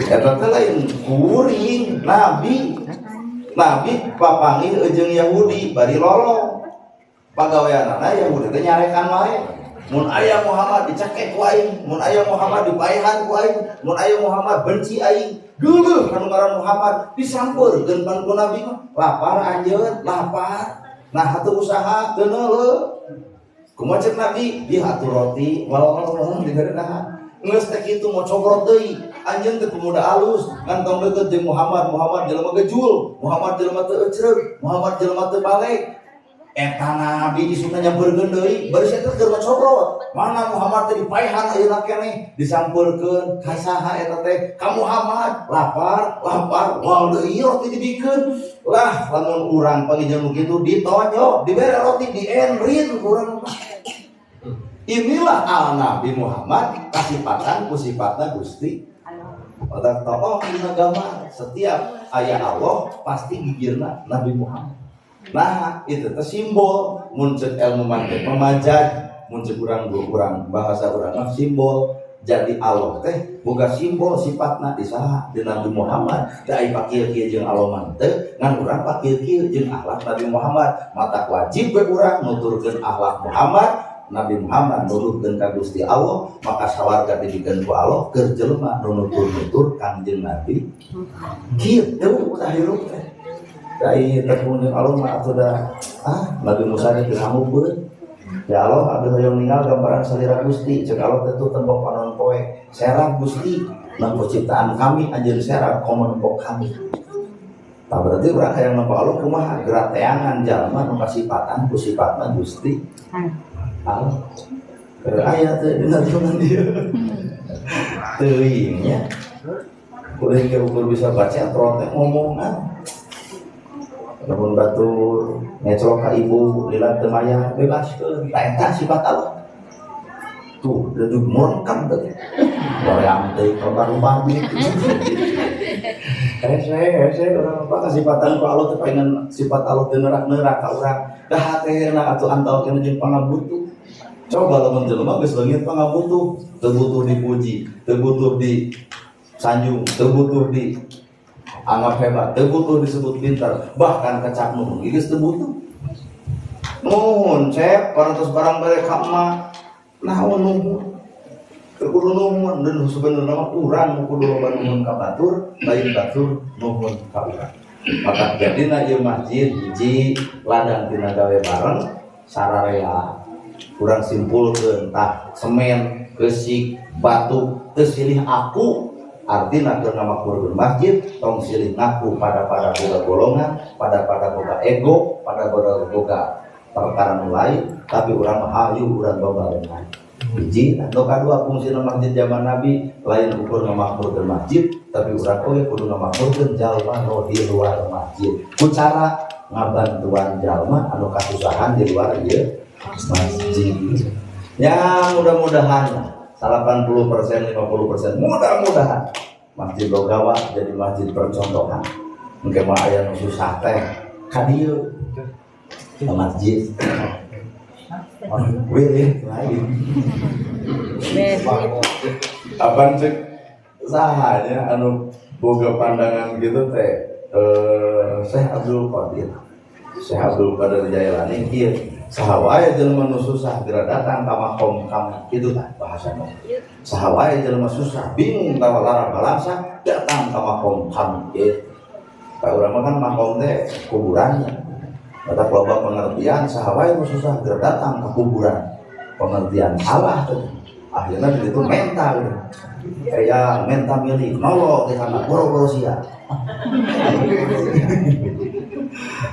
Eta teh lain kuring Nabi papanggih jeung Yahudi bari lolong pagaweanana Yahudi teh nyarekan wae mun aya Muhammad dicekek ku aing mun aya Muhammad dipaehan ku aing mun aya Muhammad benci aing geuleuh kanu ngaran Muhammad disampeurkeun pan ku Nabi mah lapar anjeun lapar nah hatu usaha teu neuleuh kumaha cek Nabi ieu hatu roti walong digareunah geus teh kitu mau cobrot deui anjeun teh pemuda alus ngantong deukeut jeung Muhammad jelema gejul Muhammad jelema teu ecreug Muhammad jelema teu balik eta Nabi isuna nyampeurkeun deui bari sia teh keur cobrot mana Muhammad teh dipaehan ayeuna keneh disampeurkeun ka saha eta teh ka Muhammad lapar wal deui roti dibikeun lah lamun urang panggih jeung kitu ditonyo dibere roti dienrin urang. Inilah al-Nabi Muhammad kasipatan ku sifatna Gusti Allah. Tokoh di agama setiap ayat Allah pasti gigirna Nabi Muhammad. Nah itu teh simbol muncul ilmu mantek memajaj muncul kurang bahasa urang simbol jadi Allah teh boga simbol sifatna di saha di Nabi Muhammad da ai pakil kieu jeung Allah mantek ngan urang pakil kieu jeung akhlak Nabi Muhammad mata wajib we urang nuturkeun akhlak Muhammad Nabi Muhammad nurutkeun ka Gusti Allah maka sawarga dibikeun ku Allah keur jelema nu nutur-nutur Kangjeng Nabi kitu tah hirup teh dai tepung jeung Allah mah atuh da Nabi Musa ge teu hamupkeun ya Allah abdi hoyong ninggal gambaran salira Gusti cek Allah teh tembok panon poe serang Gusti nang ciptaan kami anjeun serang komo nembok kami tah berarti urang hayang nampa Allah kumaha gerateangan jalma nu kasipatan ku sifatna Gusti Allah ayat benar dengan dia teuingnya boleh ke ukur bisa baca trotek ngomongan namun batur ngecrok ka ibu lila teu maya bebaskeun ta eta sifat Allah tuh dedug murkam teh goyang teh kabar-kabar hese urang apa kasipatan ku Allah teh pengen sifat Allah teu nerak-nerak ka urang dah hatena atuh antau kana jeung pangabutuh. Coba lamun jelema geus leungit pangabutuh, teu butuh dipuji, teu butuh disanjung, teu butuh di anggap hebat, teu butuh disebut pintar, bahkan kecap nuhun geus teu butuh. Nuhun cep, parantos barang bare ka emah, naon nuhun? Teu kudu nuhun, dan sebenarnya mah urang kudu loba nuhun ka batur, lain batur nuhun ka urang. Maka jadina ieu masjid hiji ladang tina gawe bareng sararea. Kurang simpulkeun tah semen, geusik, batu teu silih aku artina keur ngamakmurkeun masjid tong silih ngaku pada boga golongan, pada boga ego, pada boga perkara nu lain tapi urang hayu urang babarengan. Hiji nu kadua fungsina masjid zaman Nabi lain ukur ngamakmurkeun masjid tapi urang oge kudu ngamakmurkeun jalma nu di luar masjid. Ku cara ngabantuan jalma anu kasusahan di luar ieu masjid. Ya mudah-mudahan 80% 50% mudah-mudahan Masjid Logawa jadi masjid percontohan. Engke mah aya nu susah teh ka dieu ka masjid. Wih, lain. Apaan cek sahanya anu boga pandangan gitu teh Syekh Abdul Qadir. Syekh Abdul Qadir Jailani kieu saha wae jelema nu susah geura datang ka makom kami kitu tah bahasana. Saha wae jelema susah bingung ka lara balangsa datang ka makom kami kieu. Ka urang mah kan makom teh kuburannya. Kata loba pengertian saha wae nu susah geura datang ka kuburan. Pengertian salah tuh. Akhirnya begitu mental. Kayak mental milih nolok di sana boro-boro sia.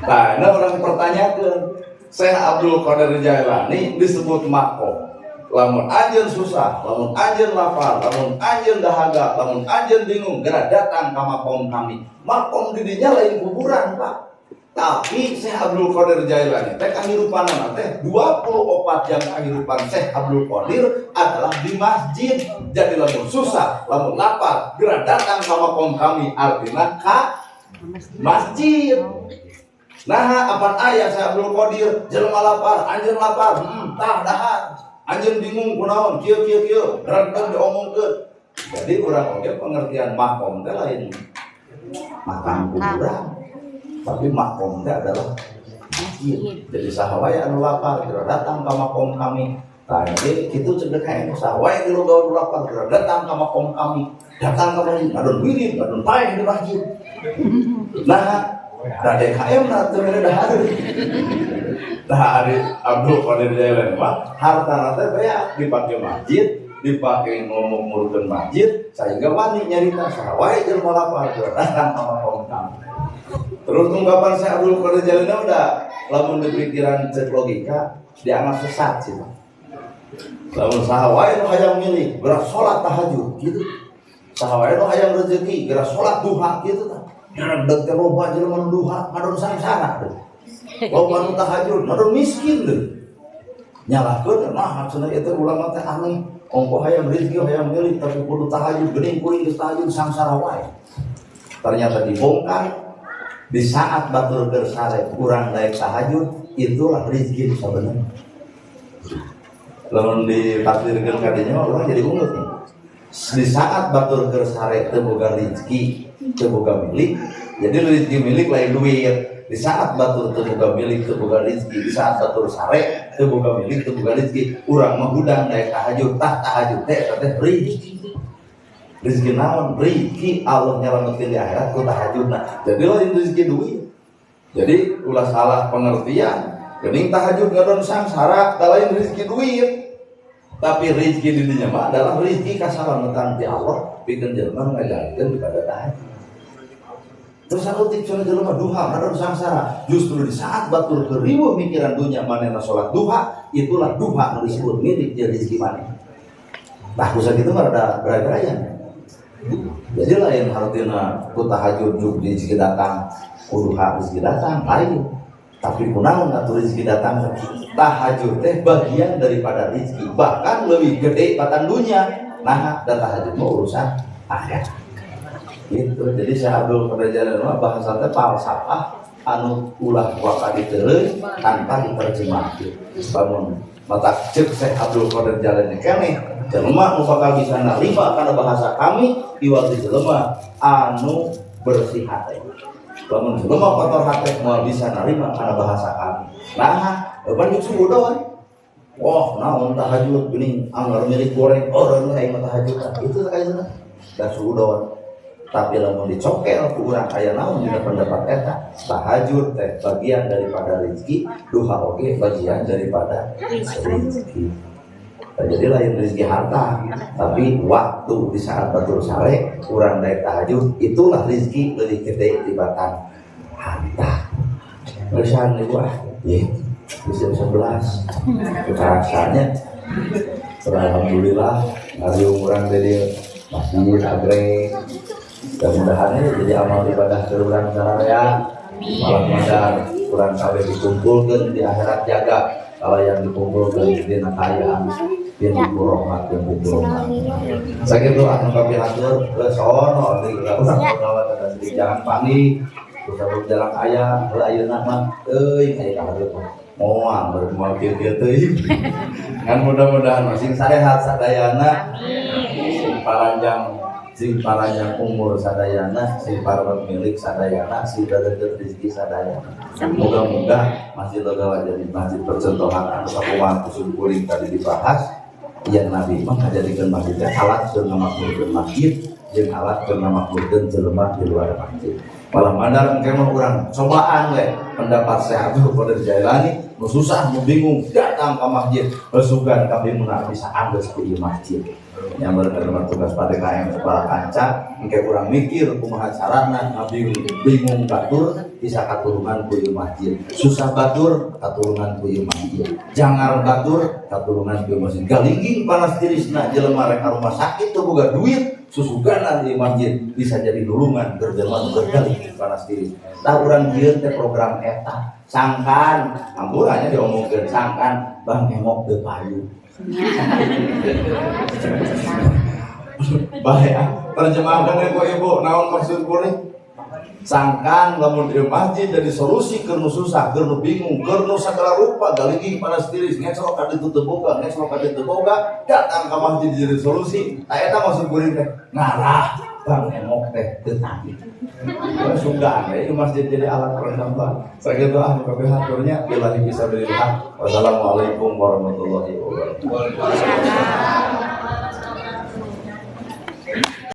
Nah, orang pertanyakan Syekh Abdul Qadir Jailani disebut makom. Lamun anjeun susah, lamun anjeun lapar, lamun anjeun dahaga, lamun anjeun bingung, geura datang ka makom kami. Makom di dinya lain kuburan, Pak. Tapi Syekh Abdul Qadir Jailani teh kahirupanna teh 24 jam kahirupan Syekh Abdul Qadir adalah di masjid. Jadi lamun susah, lamun lapar, geura datang ka makom kami artinya ka masjid. Nah, apa aya Syekh Abdul Qadir jelema lapar, anjeun lapar, tah dahar. Anjeun bingung kunaon, kieu rantang diomongkeun. Jadi urang oge pengertian makom teh lain makam kuburan. Tapi makom teh adalah masjid. Jadi saha wae anu lapar geura datang ka makom kami. Tah jadi kitu cegah kae saha wae anu lapar geura datang ka makom kami. Datang ka masjid, adon wirid, adon paeh di masjid. Nah, da DKM na teu mere dahar. Tah ari Abdul Qadir Jailani mah hartana teh beak dipake masjid, dipake ngomong-ngomongkeun masjid sehingga wani nyarita saha wae jelema lapar geura datang ka makom kami. Terus ungkapan Syekh Abdul Qadir Jailani udah lamun di pikiran cek logika dianggap sesat sih. Lamun saha wae nu hayang milih geura salat tahajud gitu. Saha wae nu hayang rezeki geura salat duha gitu tah. Ngadeg teh loba jelema nu duha ngadon sangsara teh. Loba nu tahajud ngadon miskin teh. Nyalahkeun nah cenah eta ulama teh aneh. Ongko hayang rezeki hayang milih tapi kudu tahajud geuning kuring geus tahajud sangsara wae. Ternyata dibongkar di saat batur gersare kurang daek tahajud itulah rezeki sebenarnya. Lamun ditakdirkeun ka dinya orang jadi ungut nih. Di saat batur gersare teu boga rezeki, teu boga milik, jadi rezeki milik lain duit. Di saat batur teu boga milik, teu boga rezeki, di saat batur sare teu boga milik, teu boga rezeki, urang mah hudang daek tahajud, tah tahajud teh rezeki. Rezeki naon? Rezeki Allah nyelametkeun di akhirat ku tahajudna. Jadi lain rezeki duit. Jadi ulah salah pengertian. Geuning tahajud ngadon sangsara, da lain rezeki duit. Tapi rezeki di dinya mah adalah rezeki kasalametan ti Allah pikeun jelema ngajalikeun ibadah tahajud. Terus anutik cenah jelema duha ngadon sangsara. Justru di saat batur keriweuh mikiran dunya manehna salat duha, itulah duha nu disebut milik jeung rezeki maneh. Tah kusa kitu mah rada beragaya. Jadi lain hartina ku tahajud juk rezeki datang, kudu rezeki datang lain. Tapi kunaon atuh rezeki datang? Tahajud teh bagian daripada rezeki, bahkan lebih gede batan dunia. Nah, dan tahajud mah urusan akhirat. Gitu. Jadi Syekh Abdul Qadir Jailani mah bahasa teh falsafah anu ulah waka diteuleun tanpa diterjemahkeun. Bangun mata cek Syekh Abdul Qadir Jailani keneh jelema nu bakal bisa narima kana bahasa kami iwati jelema anu bersih hati. Lamun jelema kotor hati moal bisa narima kana bahasa kami. Nah, ban suku doang. Wah, naon tahajud geuning anggar milik goreng orang lain tahajud. Itu kayak da suku doang. Tapi lamun dicokel ku urang aya naon dina pendapat eta, tahajud teh bagian daripada rezeki, duha oge bagian daripada rezeki. Jadi lain rezeki harta, tapi waktu di saat batur sare urang daek tahajud itulah rezeki leuwih gede tibatan harta. Geusaan ibu ye bisa 11. Rasanya alhamdulillah hari urang teh masjid agreng. Mudah-mudahan jadi amal ibadah kerulang saraya malah modal kurang kabeh dikumpulkeun di akhirat jaga kalau yang dikumpulkeun di nakayaan di rahmat yang dikumpulkan sakitu anu kapihatur sono di urang kawat jangan panik terus jalan aya ayeuna mah euy aya kahareup moal bermoal kieu-kieu teuing ngan mudah-mudahan masing sarehat sadayana sing paranjang umur sadayana sing parot milik sadayana sing dadeukeun rezeki sadayana moga-moga masjid Logawa jadi masjid percontohan anu sakumaha kusum kuring tadi dibahas yang Nabi mah ngajadikeun masjid teh alat keur ngamakmurkeun masjid jeung alat keur ngamakmurkeun jelema di luar masjid malah mandar engke mah urang cobaan we pendapat sehat pada Jailani nu susah nu bingung datang ka masjid besugan kabingungan bisa anggeus ku ieu masjid yang berterima tugas pada KM kepala kanca engke urang mikir kumaha carana bingung batur bisa katurungan ku ieu masjid susah batur katurungan ku ieu masjid jangar batur katurungan ku ieu masjid galingging panas tirisna jelema rek ka rumah sakit teu boga duit susuganan di masjid bisa jadi nulungan berjalan bergalingging panas tiris tah urang ieu teh program eta sangkan ampurannya diomongkeun sangkan bang emok teu payu bahaya terjemahkan ku ibu naon maksud kuring sangkan lamun di masjid jadi solusi keur nu susah keur nu bingung keur nu sagala rupa galingging panas tiris ngesrok ka ditu teu boga ngesrok ka ditu boga datang ka masjid jadi solusi tah eta maksud kuring teh ngarah bang emok teh teu tadi sunggan ya masjid jadi alat perjalanan sakitu anu kabeh haturnya billahi bisa bilillah wassalamualaikum warahmatullahi wabarakatuh.